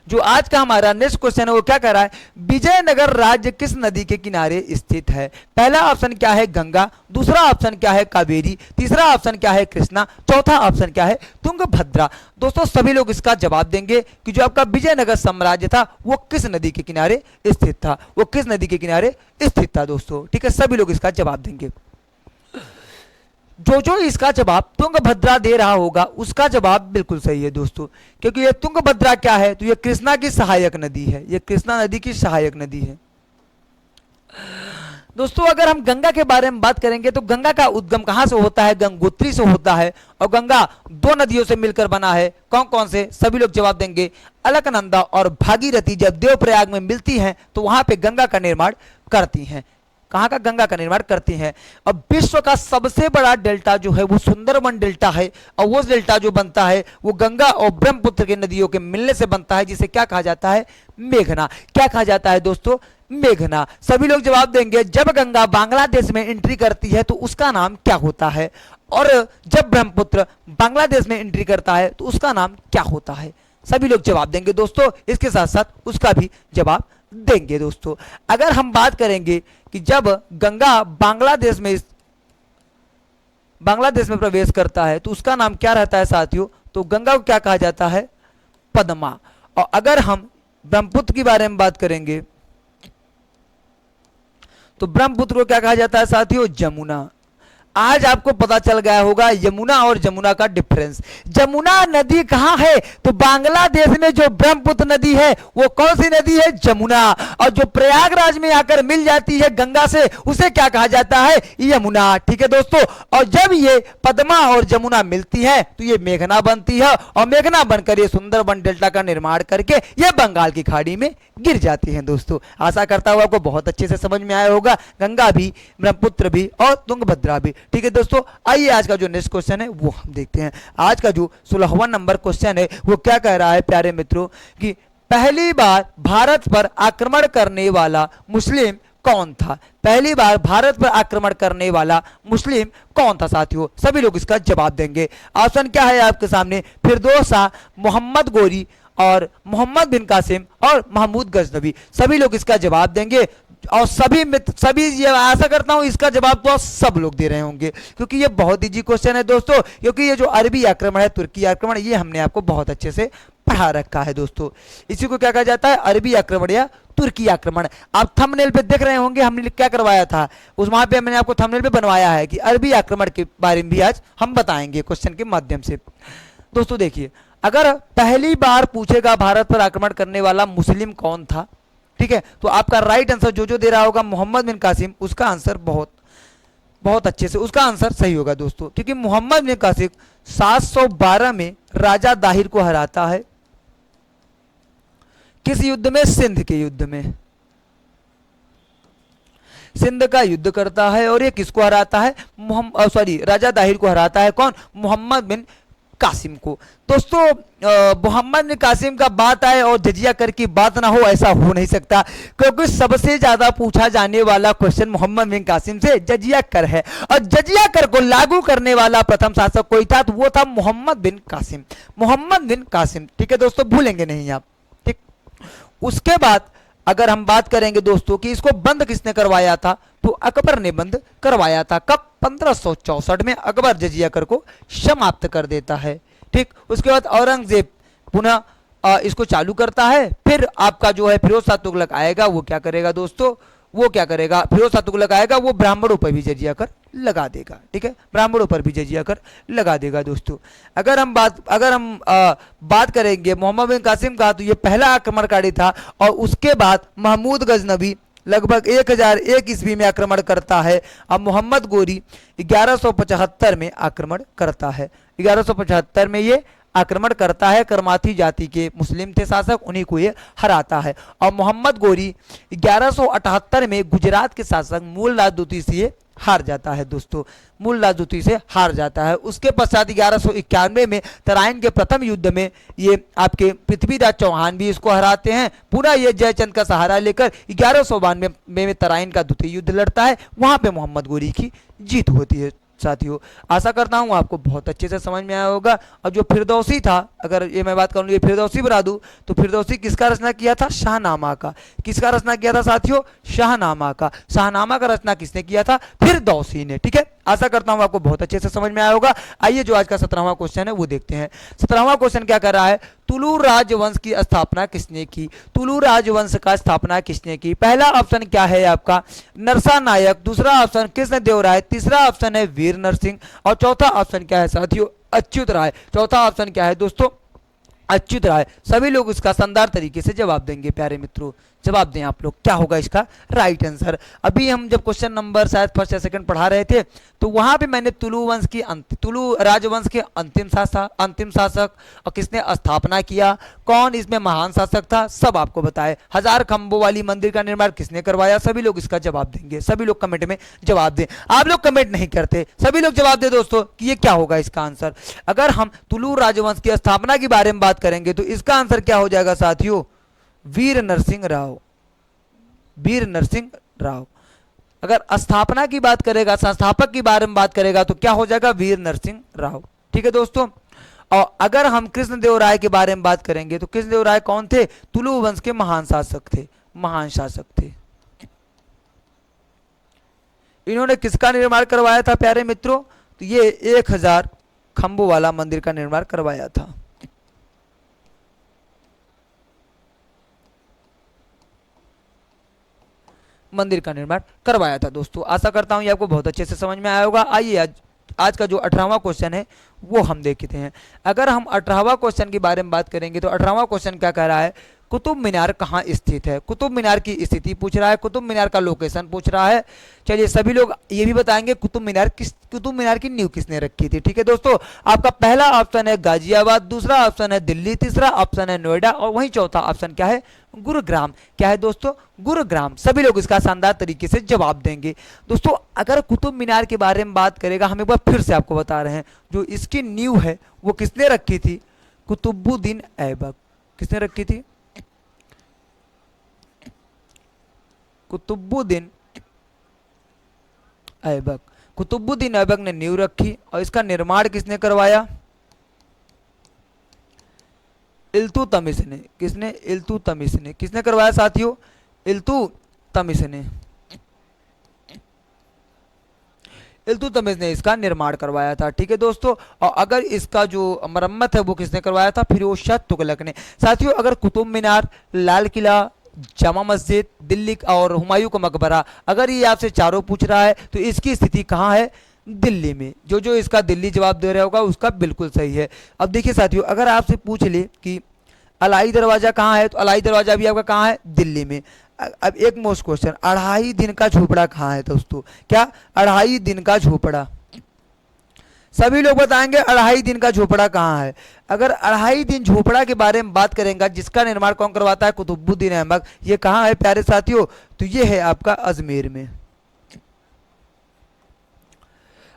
जो आज का हमारा नेक्स्ट क्वेश्चन है वो क्या कह रहा है? विजयनगर राज्य किस नदी के किनारे स्थित है? पहला ऑप्शन क्या है? गंगा, दूसरा ऑप्शन क्या है? कावेरी, तीसरा ऑप्शन क्या है? कृष्णा, चौथा ऑप्शन क्या है? तुंगभद्रा। दोस्तों सभी लोग इसका जवाब देंगे कि जो आपका विजयनगर साम्राज्य था वो किस नदी के किनारे स्थित था, वो किस नदी के किनारे स्थित था दोस्तों। ठीक है, सभी लोग इसका जवाब देंगे। जो इसका जवाब तुंगभद्रा दे रहा होगा उसका जवाब बिल्कुल सही है दोस्तों, क्योंकि ये तुंगभद्रा क्या है, तो ये कृष्णा की सहायक नदी है, ये कृष्णा नदी की सहायक नदी है। दोस्तों अगर हम गंगा के बारे में बात करेंगे तो गंगा का उद्गम कहां से होता है, गंगोत्री से होता है, और गंगा दो नदियों से मिलकर बना है। कौन कौन से, सभी लोग जवाब देंगे। अलकनंदा और भागीरथी जब देवप्रयाग में मिलती हैं तो वहां पे गंगा का निर्माण करती हैं। कहाँ का, गंगा का निर्माण करती हैं। अब विश्व का सबसे बड़ा डेल्टा जो है वो सुंदरबन डेल्टा है, और वो डेल्टा जो बनता है वो गंगा और ब्रह्मपुत्र के नदियों के मिलने से बनता है, जिसे क्या कहा जाता है, मेघना। क्या कहा जाता है दोस्तों, मेघना। सभी लोग जवाब देंगे। जब गंगा बांग्लादेश में एंट्री करती है तो उसका नाम क्या होता है, और जब ब्रह्मपुत्र बांग्लादेश में एंट्री करता है तो उसका नाम क्या होता है। सभी लोग जवाब देंगे दोस्तों, इसके साथ साथ उसका भी जवाब देंगे दोस्तों। अगर हम बात करेंगे कि जब गंगा बांग्लादेश में प्रवेश करता है तो उसका नाम क्या रहता है साथियों, तो गंगा को क्या कहा जाता है, पद्मा। और अगर हम ब्रह्मपुत्र के बारे में बात करेंगे तो ब्रह्मपुत्र को क्या कहा जाता है साथियों, जमुना। आज आपको पता चल गया होगा यमुना और जमुना का डिफरेंस। जमुना नदी कहां है, तो बांग्लादेश में जो ब्रह्मपुत्र नदी है वो कौन सी नदी है, जमुना। और जो प्रयागराज में आकर मिल जाती है गंगा से उसे क्या कहा जाता है, यमुना। ठीक है दोस्तों। और जब ये पद्मा और जमुना मिलती है तो ये मेघना बनती है, और मेघना बनकर ये सुंदरबन डेल्टा का निर्माण करके ये बंगाल की खाड़ी में गिर जाती है दोस्तों। आशा करता हूं आपको बहुत अच्छे से समझ में आया होगा, गंगा भी, ब्रह्मपुत्र भी और तुंगभद्रा भी। ठीक है दोस्तों, आइए आज का जो नेक्स्ट क्वेश्चन है वो हम देखते हैं। आज का जो 16वां नंबर क्वेश्चन है वो क्या कह रहा है प्यारे मित्रों, कि पहली बार भारत पर आक्रमण करने वाला मुस्लिम कौन था। पहली बार भारत पर आक्रमण करने वाला मुस्लिम कौन था साथियों, सभी लोग इसका जवाब देंगे। ऑप्शन क्या है आपके सामने, फिरदौस शाह, मोहम्मद गोरी और मोहम्मद बिन कासिम और महमूद गजनवी। सभी लोग इसका जवाब देंगे, और सभी ये आशा करता हूं इसका जवाब तो सब लोग दे रहे होंगे, क्योंकि ये बहुत इजी क्वेश्चन है दोस्तों। क्योंकि ये जो अरबी आक्रमण है, तुर्की आक्रमण, ये हमने आपको बहुत अच्छे से पढ़ा रखा है दोस्तों। इसी को क्या कहा जाता है, अरबी आक्रमण या तुर्की आक्रमण। आप थंबनेल पे देख रहे होंगे हमने क्या करवाया था, उस वहां पे मैंने आपको थंबनेल पे बनवाया है कि अरबी आक्रमण के बारे में भी आज हम बताएंगे क्वेश्चन के माध्यम से। दोस्तों देखिए, अगर पहली बार पूछेगा भारत पर आक्रमण करने वाला मुस्लिम कौन था, ठीक है, तो आपका राइट आंसर जो दे रहा होगा मोहम्मद बिन कासिम, उसका आंसर बहुत अच्छे से उसका आंसर सही होगा दोस्तों। क्योंकि मोहम्मद बिन कासिम 712 में राजा दाहिर को हराता है। किस युद्ध में, सिंध के युद्ध में, सिंध का युद्ध करता है। और ये किसको हराता है, राजा दाहिर को हराता है। कौन, मोहम्मद बिन कासिम को। दोस्तों मोहम्मद बिन कासिम का बात आए और जजिया कर की बात ना हो, ऐसा हो नहीं सकता, क्योंकि सबसे ज्यादा पूछा जाने वाला क्वेश्चन मोहम्मद बिन कासिम से जजिया कर है, और जजिया कर को लागू करने वाला प्रथम शासक कोई था तो वो था मोहम्मद बिन कासिम। मोहम्मद बिन कासिम, ठीक है दोस्तों, भूलेंगे नहीं आप। ठीक, उसके बाद अगर हम बात करेंगे दोस्तों कि इसको बंद किसने करवाया था, तो अकबर ने बंद करवाया था। कब, 1564 में अकबर जजिया कर को समाप्त कर देता है। ठीक, उसके बाद औरंगजेब पुनः इसको चालू करता है। फिर आपका जो है फिरोज शाह तुगलक आएगा, वो क्या करेगा दोस्तों, वो क्या करेगा, फिरोज शाह तुगलक आएगा, वो ब्राह्मणों पर भी जजिया कर लगा देगा। ठीक है, ब्राह्मणों पर भी जजिया कर लगा देगा दोस्तों। अगर हम बात करेंगे मोहम्मद बिन कासिम का, तो ये पहला आक्रमणकारी था। और उसके बाद महमूद गजनवी लगभग 1001 ईस्वी में आक्रमण करता है। अब मोहम्मद गोरी 1175 में आक्रमण करता है। 1175 में ये आक्रमण करता है। करमाथी जाति के मुस्लिम थे शासक, उन्हीं को ये हराता है। और मोहम्मद गोरी 1178 में गुजरात के शासक मूल राजदूती से हार जाता है दोस्तों, मूल राजदूती से हार जाता है। उसके पश्चात 1191 में तराइन के प्रथम युद्ध में ये आपके पृथ्वीराज चौहान भी इसको हराते हैं। पुनः ये जयचंद का सहारा लेकर 1192 में तराइन का द्वितीय युद्ध लड़ता है। वहां पे मोहम्मद गोरी की जीत होती है साथियों। आशा करता हूं आपको बहुत अच्छे से समझ में आया होगा। और जो फिरदौसी था, अगर ये मैं बात करूं, ये फिरदौसी बना दूं, तो फिरदौसी किसका रचना किया था, शाहनामा का। किसका रचना किया था साथियों, शाहनामा का। शाहनामा का रचना किसने किया था, फिरदौसी ने। ठीक है, आशा करता हूं आपको बहुत अच्छे से समझ में आया होगा। आइए जो आज का 17वां क्वेश्चन है वो देखते हैं। 17वां क्वेश्चन क्या कर रहा है, तुलु राजवंश की स्थापना किसने की। तुलु राजवंश का स्थापना किसने की। पहला ऑप्शन क्या है आपका, नरसा नायक। दूसरा ऑप्शन कृष्णदेव राय। तीसरा ऑप्शन है वीर वीर नरसिंह। और चौथा ऑप्शन क्या है साथियों, अच्युत राय। चौथा ऑप्शन क्या है दोस्तों, अच्युत राय। सभी लोग इसका शानदार तरीके से जवाब देंगे प्यारे मित्रों, जवाब दें आप लोग, क्या होगा इसका राइट आंसर। अभी हम जब क्वेश्चन नंबर शायद फर्स्ट या सेकंड पढ़ा रहे थे तो वहां पे मैंने तुलु राजवंश के अंतिम शासक और किसने स्थापना किया, कौन इसमें महान शासक था, सब आपको बताए। 1000 खंभों वाली मंदिर का निर्माण किसने करवाया, सभी लोग इसका जवाब देंगे। सभी लोग कमेंट में जवाब दें। आप लोग कमेंट नहीं करते, सभी लोग जवाब दे दोस्तों कि ये क्या होगा इसका आंसर। अगर हम तुलु राजवंश की स्थापना के बारे में बात करेंगे तो इसका आंसर क्या हो जाएगा साथियों, वीर नरसिंह राव। वीर नरसिंह राव। अगर स्थापना की बात करेगा, संस्थापक के बारे में बात करेगा तो क्या हो जाएगा, वीर नरसिंह राव। ठीक है दोस्तों। और अगर हम कृष्णदेव राय के बारे में बात करेंगे तो कृष्णदेव राय कौन थे, तुलु वंश के महान शासक थे, महान शासक थे। इन्होंने किसका निर्माण करवाया था प्यारे मित्रों, तो ये 1000 खंभों वाला मंदिर का निर्माण करवाया था। मंदिर का निर्माण करवाया था दोस्तों। आशा करता हूं ये आपको बहुत अच्छे से समझ में आया होगा। आइए आज का जो 18वां क्वेश्चन है वो हम देखते हैं। अगर हम 18वां क्वेश्चन के बारे में बात करेंगे तो 18वां क्वेश्चन क्या कह रहा है, कुतुब मीनार कहाँ स्थित है। कुतुब मीनार की स्थिति पूछ रहा है, कुतुब मीनार का लोकेशन पूछ रहा है। चलिए सभी लोग ये भी बताएंगे कुतुब मीनार की नींव किसने रखी थी। ठीक है दोस्तों, आपका पहला ऑप्शन है गाजियाबाद, दूसरा ऑप्शन है दिल्ली, तीसरा ऑप्शन है नोएडा और वहीं चौथा ऑप्शन क्या है, गुरुग्राम। क्या है दोस्तों, गुरुग्राम। सभी लोग इसका शानदार तरीके से जवाब देंगे। दोस्तों अगर कुतुब मीनार के बारे में बात करेगा, हम एक बार फिर से आपको बता रहे हैं, जो इसकी नींव है वो किसने रखी थी, कुतुबुद्दीन ऐबक। किसने रखी थी, कुतुबुद्दीन ऐबक। कुतुबुद्दीन ऐबक ने नींव रखी और इसका निर्माण किसने करवाया, इल्तुतमिश ने। किसने, इल्तुतमिश ने। किसने करवाया साथियों, इल्तुतमिश ने। इल्तुतमिश ने इसका निर्माण करवाया था। ठीक है दोस्तों। और अगर इसका जो मरम्मत है वो किसने करवाया था, फिरोज शाह तुगलक ने। साथियों अगर कुतुब मीनार, लाल किला, जामा मस्जिद, दिल्ली और हुमायूं का मकबरा, अगर ये आपसे चारों पूछ रहा है तो इसकी स्थिति कहाँ है, दिल्ली में। जो इसका दिल्ली जवाब दे रहा होगा उसका बिल्कुल सही है। अब देखिए साथियों, अगर आपसे पूछ ले कि अलाई दरवाजा कहाँ है तो अलाई दरवाजा भी आपका कहाँ है, दिल्ली में। अब एक मोस्ट क्वेश्चन, 2.5 दिन का झोपड़ा कहाँ है दोस्तों, क्या 2.5 दिन का झोपड़ा। सभी लोग बताएंगे 2.5 दिन का झोपड़ा कहाँ है। अगर 2.5 दिन झोपड़ा के बारे में बात करेंगे, जिसका निर्माण कौन करवाता है, कुतुबुद्दीन ऐबक। ये कहाँ है प्यारे साथियों, तो ये है आपका अजमेर में।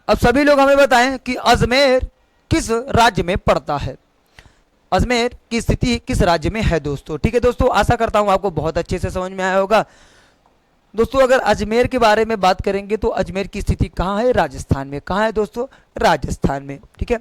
अब सभी लोग हमें बताएं कि अजमेर किस राज्य में पड़ता है, अजमेर की स्थिति किस राज्य में है दोस्तों। ठीक है दोस्तों, आशा करता हूं आपको बहुत अच्छे से समझ में आया होगा। दोस्तों अगर अजमेर के बारे में बात करेंगे तो अजमेर की स्थिति कहाँ है, राजस्थान में। कहाँ है दोस्तों, राजस्थान में। ठीक है।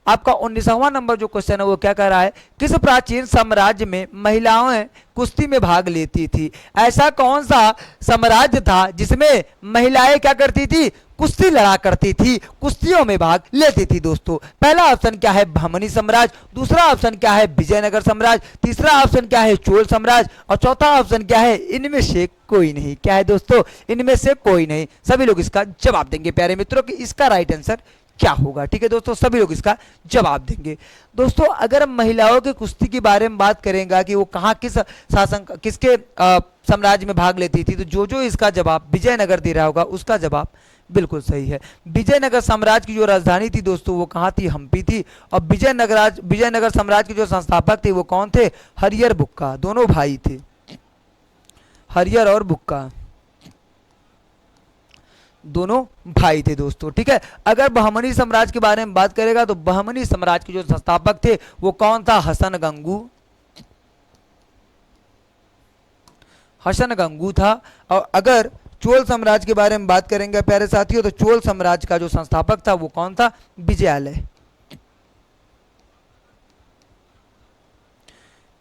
आपका 19वां नंबर जो क्वेश्चन है वो क्या कह रहा है, किस प्राचीन साम्राज्य में महिलाएं कुश्ती में भाग लेती थी। ऐसा कौन सा साम्राज्य था जिसमें महिलाएं क्या करती थी, कुश्ती लड़ा करती थी, कुश्तियों में भाग लेती थी दोस्तों। पहला ऑप्शन क्या है, बहमनी साम्राज्य, दूसरा ऑप्शन क्या है, विजयनगर साम्राज्य, तीसरा ऑप्शन क्या है, चोल साम्राज्य और चौथा ऑप्शन क्या है, इनमें से कोई नहीं। क्या है दोस्तों, इनमें से कोई नहीं। सभी लोग इसका जवाब देंगे प्यारे मित्रों कि इसका राइट आंसर क्या होगा। ठीक है दोस्तों, सभी लोग इसका जवाब देंगे। दोस्तों अगर महिलाओं की कुश्ती के बारे में बात करेंगे कि वो कहाँ किसके साम्राज्य में भाग लेती थी, तो जो इसका जवाब विजयनगर दे रहा होगा उसका जवाब बिल्कुल सही है। विजयनगर साम्राज्य की जो राजधानी थी दोस्तों वो कहाँ थी, हम्पी थी। और विजयनगर साम्राज्य के जो संस्थापक थे वो कौन थे, हरिहर बुक्का। दोनों भाई थे, हरिहर और बुक्का, दोनों भाई थे दोस्तों। ठीक है। अगर बहमनी साम्राज्य के बारे में बात करेगा तो बहमनी साम्राज्य के जो संस्थापक थे वो कौन था, हसन गंगू। हसन गंगू था। और अगर चोल साम्राज्य के बारे में बात करेंगे प्यारे साथियों तो चोल साम्राज्य का जो संस्थापक था वो कौन था, विजयालय।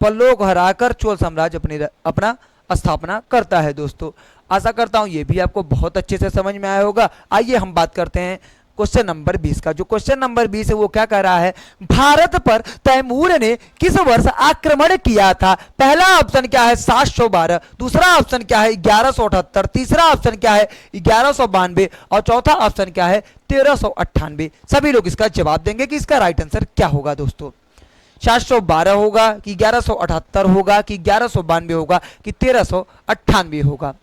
पल्लव को हराकर चोल साम्राज्य अपना स्थापना करता है दोस्तों। आशा करता हूं ये भी आपको बहुत अच्छे से समझ में आया होगा। आइए हम बात करते हैं क्वेश्चन नंबर 20 का। जो क्वेश्चन नंबर 20 है वो क्या कह रहा है, भारत पर तैमूर ने किस वर्ष आक्रमण किया था? पहला ऑप्शन क्या है 712, दूसरा ऑप्शन क्या है 1178, तीसरा ऑप्शन क्या है 1192 और चौथा ऑप्शन क्या है 1398। सभी लोग इसका जवाब देंगे कि इसका राइट आंसर क्या होगा दोस्तों। 712 होगा कि 1178 होगा कि 1192 होगा कि 1398 होगा।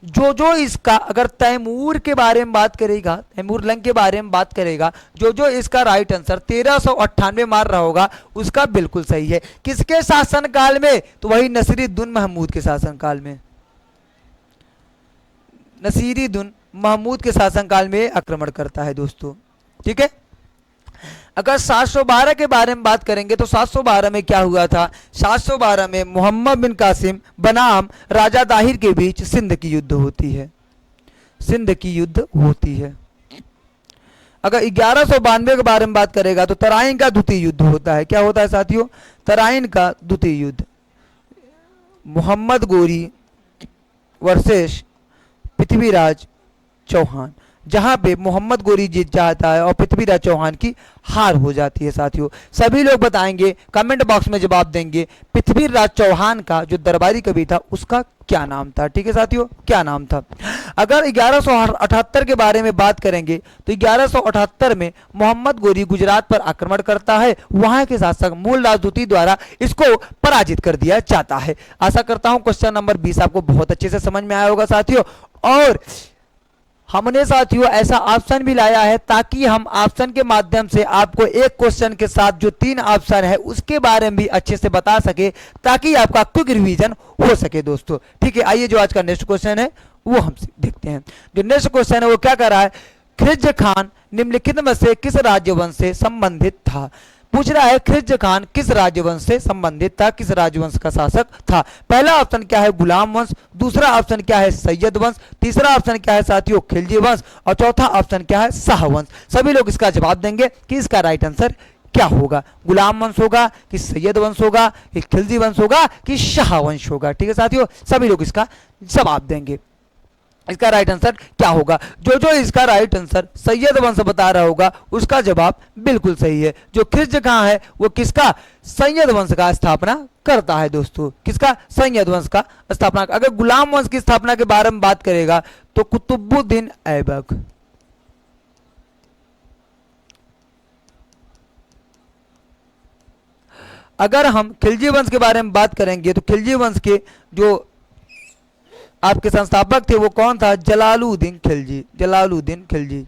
जो इसका अगर तैमूर के बारे में बात करेगा, तैमूर लंग के बारे में बात करेगा, जो इसका राइट आंसर 1398 मार रहा होगा उसका बिल्कुल सही है। किसके शासनकाल में? तो वही नसीरुद्दीन महमूद के शासनकाल में, नसीरुद्दीन महमूद के शासनकाल में आक्रमण करता है दोस्तों। ठीक है, अगर 712 के बारे में बात करेंगे तो 712 में क्या हुआ था? 712 में मोहम्मद बिन कासिम बनाम राजा दाहिर के बीच सिंध की युद्ध होती है, सिंध की युद्ध होती है। अगर 1192 के बारे में बात करेगा तो तराइन का द्वितीय युद्ध होता है। क्या होता है साथियों? तराइन का द्वितीय युद्ध, मोहम्मद गोरी वर्सेस पृथ्वीराज चौहान, जहां पे मोहम्मद गोरी जीत जाता है और पृथ्वीराज चौहान की हार हो जाती है। साथियों सभी लोग बताएंगे, कमेंट बॉक्स में जवाब देंगे, पृथ्वीराज चौहान का जो दरबारी कवि था उसका क्या नाम था? ठीक है साथियों, क्या नाम था? अगर 1178 के बारे में बात करेंगे तो 1178 में मोहम्मद गोरी गुजरात पर आक्रमण करता है, वहां के शासक मूल राजदूती द्वारा इसको पराजित कर दिया जाता है। आशा करता हूं क्वेश्चन नंबर 20 आपको बहुत अच्छे से समझ में आया होगा साथियों। और हमने साथियों ऐसा ऑप्शन भी लाया है ताकि हम ऑप्शन के माध्यम से आपको एक क्वेश्चन के साथ जो 3 ऑप्शन है उसके बारे में भी अच्छे से बता सके, ताकि आपका क्विक रिवीजन हो सके दोस्तों। ठीक है, आइए जो आज का नेक्स्ट क्वेश्चन है वो हम देखते हैं। जो नेक्स्ट क्वेश्चन है वो क्या कर रहा है, खिलजी खान निम्नलिखित में से किस राजवंश से संबंधित था? पूछ रहा है खिलजी खान किस राजवंश से संबंधित था, किस राजवंश का शासक था? पहला ऑप्शन क्या है गुलाम वंश, दूसरा ऑप्शन क्या है सैयद वंश, तीसरा ऑप्शन क्या है साथियों खिलजी वंश और चौथा ऑप्शन क्या है शाह वंश। सभी लोग इसका जवाब देंगे कि इसका राइट आंसर क्या होगा, गुलाम वंश होगा कि सैयद वंश होगा कि खिलजी वंश होगा कि शाह वंश होगा। ठीक है साथियों, सभी लोग इसका जवाब देंगे, इसका राइट आंसर क्या होगा। जो इसका राइट आंसर सैयद वंश बता रहा होगा उसका जवाब बिल्कुल सही है। जो खिलजी खान है वो किसका? सैयद वंश का स्थापना करता है दोस्तों, किसका? सैयद वंश का स्थापना। अगर गुलाम वंश की स्थापना के बारे में बात करेगा तो कुतुबुद्दीन ऐबक। अगर हम खिलजी वंश के बारे में बात करेंगे तो खिलजी वंश के जो आपके संस्थापक थे वो कौन था? जलालुद्दीन खिलजी, जलालुद्दीन खिलजी।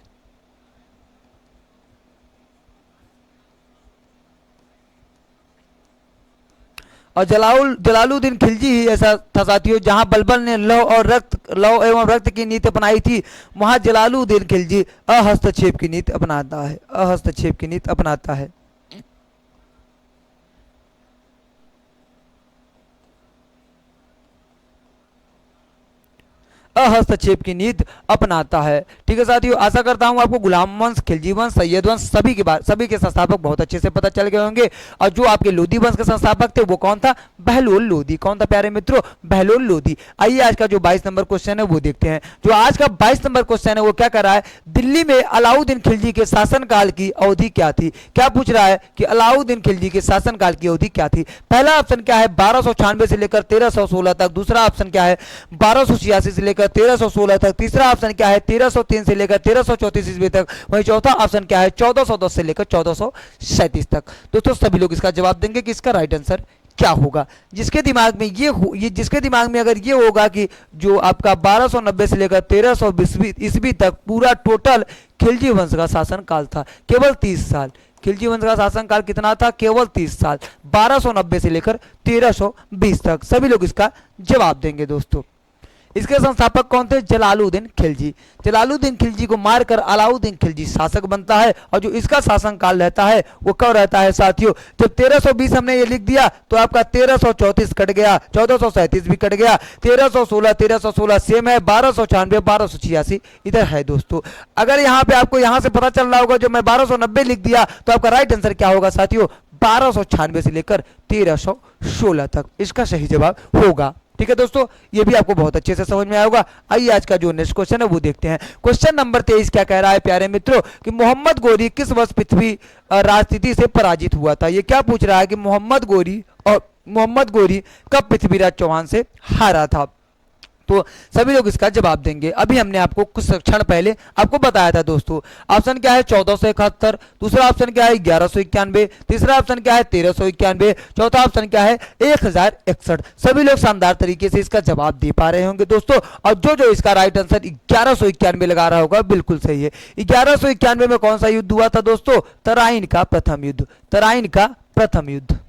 और जलालुद्दीन खिलजी ही ऐसा था साथियों जहां बलबल ने लौ एवं रक्त की नीति अपनाई थी, वहां जलालुद्दीन खिलजी अहस्तक्षेप की नीति अपनाता है, अहस्तक्षेप की नीति अपनाता है। हस्तक्षेप की नीति अपनाता है। ठीक है साथियों, आशा करता हूं आपको गुलाम वंश, खिलजी वंश, सैयद वंश सभी के संस्थापक बहुत अच्छे से पता चल गए होंगे। और जो आपके लोधी वंश के संस्थापक थे वो कौन था? बहलोल लोधी। कौन था प्यारे मित्रों? बहलोल लोधी। आइए आज का जो 22 नंबर क्वेश्चन है वो देखते हैं। जो आज का 22 नंबर क्वेश्चन है वो क्या कर रहा है, दिल्ली में अलाउद्दीन खिलजी के शासनकाल की अवधि क्या थी? क्या पूछ रहा है कि अलाउद्दीन खिलजी के शासनकाल की अवधि क्या थी? पहला ऑप्शन क्या है 1296 से लेकर 1316 तक, दूसरा ऑप्शन क्या है 1286 से लेकर 1316 तक, तीसरा ऑप्शन क्या है 1303 से लेकर 1334 ईस्वी तक, वहीं चौथा ऑप्शन क्या है 1410 से लेकर 1437 तक। दोस्तों सभी लोग इसका जवाब देंगे कि इसका राइट आंसर क्या होगा। जिसके दिमाग में जिसके दिमाग में अगर ये होगा कि जो आपका 1290 से लेकर 1320 ईस्वी तक पूरा टोटल खिलजी वंश का शासन काल था, केवल 30 साल। खिलजी वंश का शासनकाल कितना था? केवल 30 साल, 1290 से लेकर 1320 तक। सभी लोग इसका जवाब देंगे दोस्तों। इसके संस्थापक कौन थे? जलालुद्दीन खिलजी। जलालुद्दीन खिलजी को मारकर अलाउद्दीन खिलजी शासक बनता है। और जो इसका शासनकाल रहता है वो कब रहता है साथियों? जब 1320 हमने ये लिख दिया तो आपका 1334 कट गया, 1437 भी कट गया, 1316 सेम है, 1296 1286 इधर है दोस्तों। अगर यहाँ पे आपको यहाँ से पता चल रहा होगा, जो मैं 1290 लिख दिया तो आपका राइट आंसर क्या होगा साथियों? 1296 से लेकर 1316 तक इसका सही जवाब होगा। ठीक है दोस्तों, ये भी आपको बहुत अच्छे से समझ में आया होगा। आइए आज का जो नेक्स्ट क्वेश्चन है वो देखते हैं। क्वेश्चन नंबर 23 क्या कह रहा है प्यारे मित्रों कि मोहम्मद गोरी किस वर्ष पृथ्वी राजनीति से पराजित हुआ था। ये क्या पूछ रहा है कि मोहम्मद गोरी कब पृथ्वीराज चौहान से हारा था। तो सभी लोग इसका जवाब देंगे। अभी हमने आपको कुछ क्षण पहले आपको बताया था दोस्तों। ऑप्शन क्या है 1471, दूसरा ऑप्शन क्या है 1191, तीसरा ऑप्शन क्या है 1391, चौथा ऑप्शन क्या है 1061। सभी लोग शानदार तरीके से इसका जवाब दे पा रहे होंगे दोस्तों। और जो इसका राइट आंसर 1191 लगा रहा होगा बिल्कुल सही है। 1191 में कौन सा युद्ध हुआ था दोस्तों? तराइन का प्रथम युद्ध, तराइन का प्रथम युद्ध।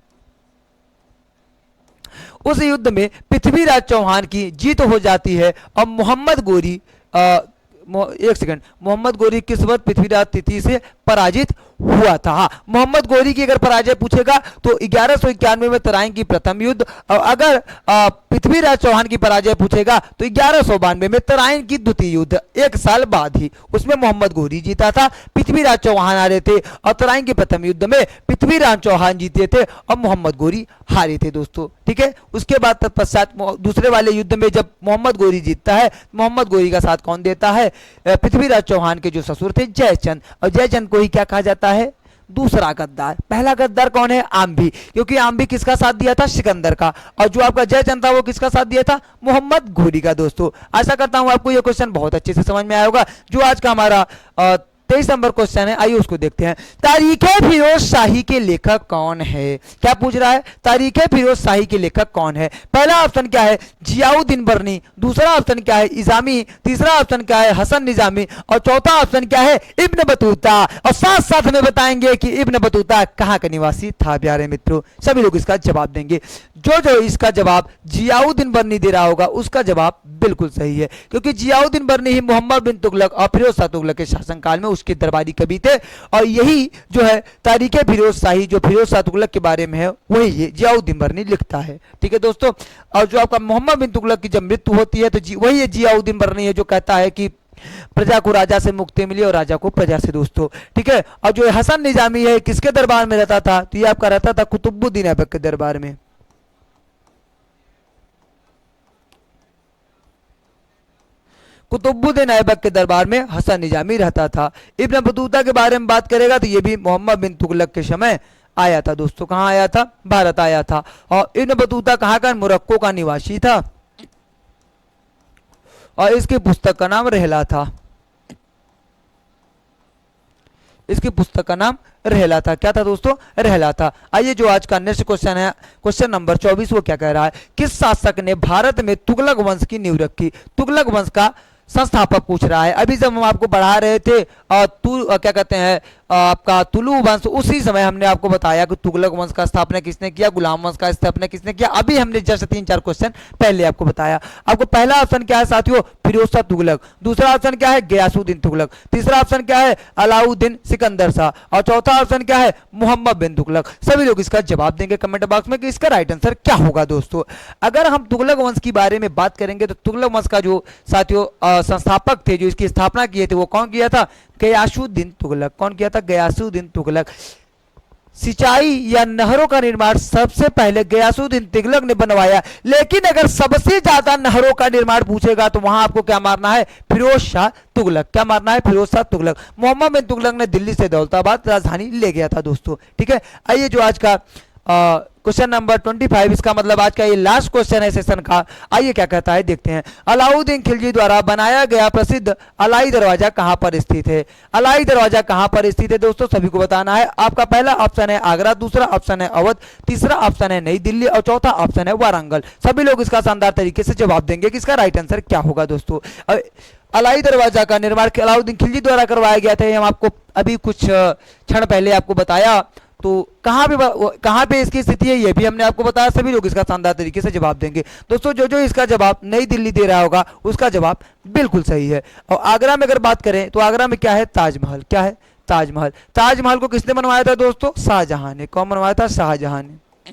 उस युद्ध में पृथ्वीराज चौहान की जीत हो जाती है और मोहम्मद गोरी मोहम्मद गोरी किस वर्ष पृथ्वीराज तिथि से पराजित हुआ था। हाँ, मोहम्मद गोरी की अगर पराजय पूछेगा तो 1191 में तराइन की प्रथम युद्ध, और अगर पृथ्वीराज चौहान की पराजय पूछेगा तो 1192 में तराइन की द्वितीय युद्ध, एक साल बाद ही उसमें मोहम्मद गोरी जीता था, पृथ्वीराज चौहान हारे थे। और तराइन के प्रथम युद्ध में पृथ्वीराज चौहान जीते थे और मोहम्मद गोरी हारे थे दोस्तों। ठीक है, उसके बाद तत्पश्चात दूसरे वाले युद्ध में जब मोहम्मद गोरी जीतता है, मोहम्मद गोरी का साथ कौन देता है? पृथ्वीराज चौहान के जो ससुर थे जयचंद, और जयचंद को ही क्या कहा जाता है? दूसरा गद्दार। पहला गद्दार कौन है? आम्बी, क्योंकि आम्बी किसका साथ दिया था? सिकंदर का। और जो आपका जयचंद था वो किसका साथ दिया था? मोहम्मद गोरी का दोस्तों। आशा करता हूं आपको ये क्वेश्चन बहुत अच्छे से समझ में आया होगा। जो आज का हमारा 23 नंबर क्वेश्चन है, आइए उसको देखते हैं। तारीखे फिरोज शाही के लेखक कौन है? क्या पूछ रहा है? तारीखे फिरोज शाही के लेखक कौन है? पहला ऑप्शन क्या है? जियाउद्दीन बर्नी, दूसरा ऑप्शन क्या है? इजामी, तीसरा ऑप्शन क्या है? हसन निजामी, और चौथा ऑप्शन क्या है? Ibn Battuta. और साथ साथ में बताएंगे कि इब्न बतूता कहां का निवासी था। प्यारे मित्रों, सभी लोग इसका जवाब देंगे। जो इसका जवाब जियाउद्दीन बर्नी दे रहा होगा उसका जवाब बिल्कुल सही है, क्योंकि जियाउद्दीन बर्नी ही मोहम्मद बिन तुगलक और फिरोज शाह तुगलक के शासनकाल में उसके दरबारी कवि थे। और यही जो है तारीखे फिरोज शाही जो फिरोज शाह तुगलक के बारे में है वही ये जियाउद्दीन बर्नी लिखता है। ठीक है दोस्तों, और जो आपका मोहम्मद बिन तुगलक की जब मृत्यु होती है तो वही ये जियाउद्दीन बर्नी है जो कहता है कि प्रजा को राजा से मुक्ति मिली और राजा को प्रजा से दोस्तों। ठीक है, और जो हसन निजामी है किसके दरबार में रहता था? तो ये आपका रहता था कुतुबुद्दीन ऐबक के दरबार में। कुतुबुद्दीन ऐबक के दरबार में हसन निजामी रहता था। इब्न बतूता के बारे में बात करेगा तो ये भी मोहम्मद बिन तुगलक के समय आया था दोस्तों। कहां आया था? भारत आया था। और इब्न बतूता कहां का? मोरक्को का निवासी था और इसकी पुस्तक का नाम रहला था। इसकी पुस्तक का नाम रहला था। क्या था दोस्तों? रहला था। आइए जो आज का नेक्स्ट क्वेश्चन है, क्वेश्चन नंबर 24, वो क्या कह रहा है? किस शासक ने भारत में तुगलक वंश की नींव रखी? तुगलक वंश का संस्थापक पूछ रहा है। अभी जब हम आपको बढ़ा रहे थे क्या कहते हैं आपका तुलु वंश, उसी समय हमने आपको बताया कि तुगलक वंश का स्थापना किसने किया, गुलाम वंश का स्थापना किसने किया। अभी हमने जस्ट 3-4 क्वेश्चन पहले आपको बताया। आपको पहला ऑप्शन क्या है साथियों? फिरोज शाह तुगलक, दूसरा ऑप्शन क्या है? गयासुद्दीन तुगलक, तीसरा ऑप्शन क्या है? अलाउद्दीन सिकंदर शाह, और चौथा ऑप्शन क्या है? मोहम्मद बिन तुगलक। सभी लोग इसका जवाब देंगे कमेंट बॉक्स में कि इसका राइट आंसर क्या होगा दोस्तों। अगर हम तुगलक वंश के बारे में बात करेंगे तो तुगलक वंश का जो साथियों संस्थापक थे, जो इसकी स्थापना किए थे, वो कौन किया था? गयासुद्दीन तुगलक। कौन किया था? गयासुद्दीन तुगलक। सिंचाई या नहरों का निर्माण सबसे पहले गयासुद्दीन तुगलक ने बनवाया। लेकिन अगर सबसे ज्यादा नहरों का निर्माण पूछेगा तो वहां आपको क्या मारना है? फिरोज शाह तुगलक। क्या मारना है? फिरोज शाह तुगलक। मोहम्मद बिन तुगलक ने दिल्ली से दौलताबाद राजधानी ले गया था दोस्तों। ठीक है, आइए जो आज का क्वेश्चन नंबर 25, इसका मतलब आज का ये लास्ट क्वेश्चन है सेशन का। आइए क्या कहता है देखते हैं। अलाउद्दीन खिलजी द्वारा बनाया गया प्रसिद्ध अलाई दरवाजा कहां पर स्थित है? अलाई दरवाजा कहां पर स्थित है दोस्तों? सभी को बताना है। आपका पहला ऑप्शन है आगरा, दूसरा ऑप्शन है अवध, तीसरा ऑप्शन है नई दिल्ली, और चौथा ऑप्शन है वारंगल। सभी लोग इसका शानदार तरीके से जवाब देंगे कि इसका राइट आंसर क्या होगा दोस्तों। अलाई दरवाजा का निर्माण अलाउद्दीन खिलजी द्वारा करवाया गया था। हम आपको अभी कुछ क्षण पहले आपको बताया। तो कहां पे इसकी स्थिति है ये भी हमने आपको बताया। सभी लोग इसका शानदार तरीके से जवाब देंगे दोस्तों। जो इसका जवाब नई दिल्ली दे रहा होगा उसका जवाब बिल्कुल सही है। और आगरा में अगर बात करें तो आगरा में क्या है? ताजमहल। क्या है? ताजमहल। ताजमहल को किसने बनवाया था दोस्तों? शाहजहां ने। कौन बनवाया था? शाहजहां ने।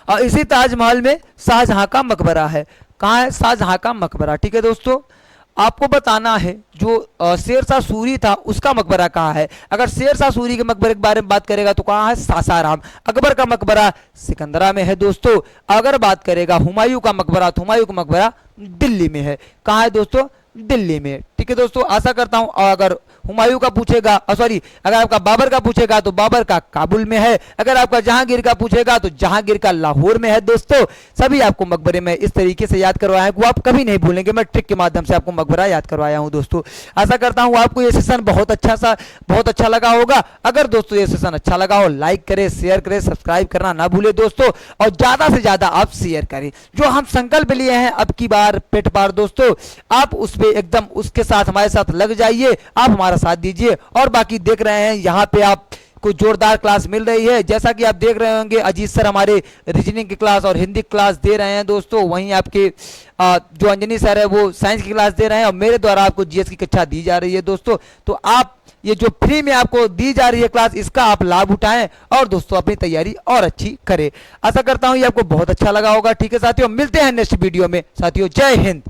और इसी ताजमहल में शाहजहां का मकबरा है। कहां है? शाहजहां का मकबरा। ठीक है दोस्तों, आपको बताना है जो शेरशाह सूरी था उसका मकबरा कहाँ है। अगर शेरशाह सूरी के मकबरे के बारे में बात करेगा तो कहाँ है, सासाराम। अकबर का मकबरा सिकंदरा में है दोस्तों। अगर बात करेगा हुमायूं का मकबरा तो हुमायूं का मकबरा दिल्ली में है। कहाँ है दोस्तों, दिल्ली में। ठीक है दोस्तों, आशा करता हूं। और अगर हुमायूं का पूछेगा, सॉरी, अगर आपका बाबर का पूछेगा तो बाबर का काबुल में है। अगर आपका जहांगीर का पूछेगा तो जहांगीर का लाहौर में है। दोस्तों सभी आपको मकबरे में इस तरीके से याद करवाया है, वो आप कभी नहीं भूलेंगे। मैं ट्रिक के माध्यम से आपको मकबरा याद करवाया हूं दोस्तों। आशा करता हूं आपको ये सेशन बहुत अच्छा लगा होगा। अगर दोस्तों ये सेशन अच्छा लगा हो, लाइक करें, शेयर करें, सब्सक्राइब करना ना भूले दोस्तों। और ज्यादा से ज्यादा आप शेयर करें। जो हम संकल्प लिए हैं अब की बार पेट पार दोस्तों, आप उस पे एकदम उसके साथ हमारे साथ लग जाइए, आप हमारा साथ दीजिए। और बाकी देख रहे हैं यहाँ पे आप को जोरदार क्लास मिल रही है। जैसा कि आप देख रहे होंगे अजीत सर हमारे रीजनिंग की क्लास और हिंदी क्लास दे रहे हैं दोस्तों। वहीं आपके जो अंजनी सर है वो साइंस की क्लास दे रहे हैं और मेरे द्वारा आपको जीएस की कक्षा दी जा रही है दोस्तों। तो आप ये जो फ्री में आपको दी जा रही है क्लास, इसका आप लाभ उठाएं और दोस्तों अपनी तैयारी और अच्छी करें। आशा करता हूं ये आपको बहुत अच्छा लगा होगा। ठीक है साथियों, मिलते हैं नेक्स्ट वीडियो में साथियों। जय हिंद।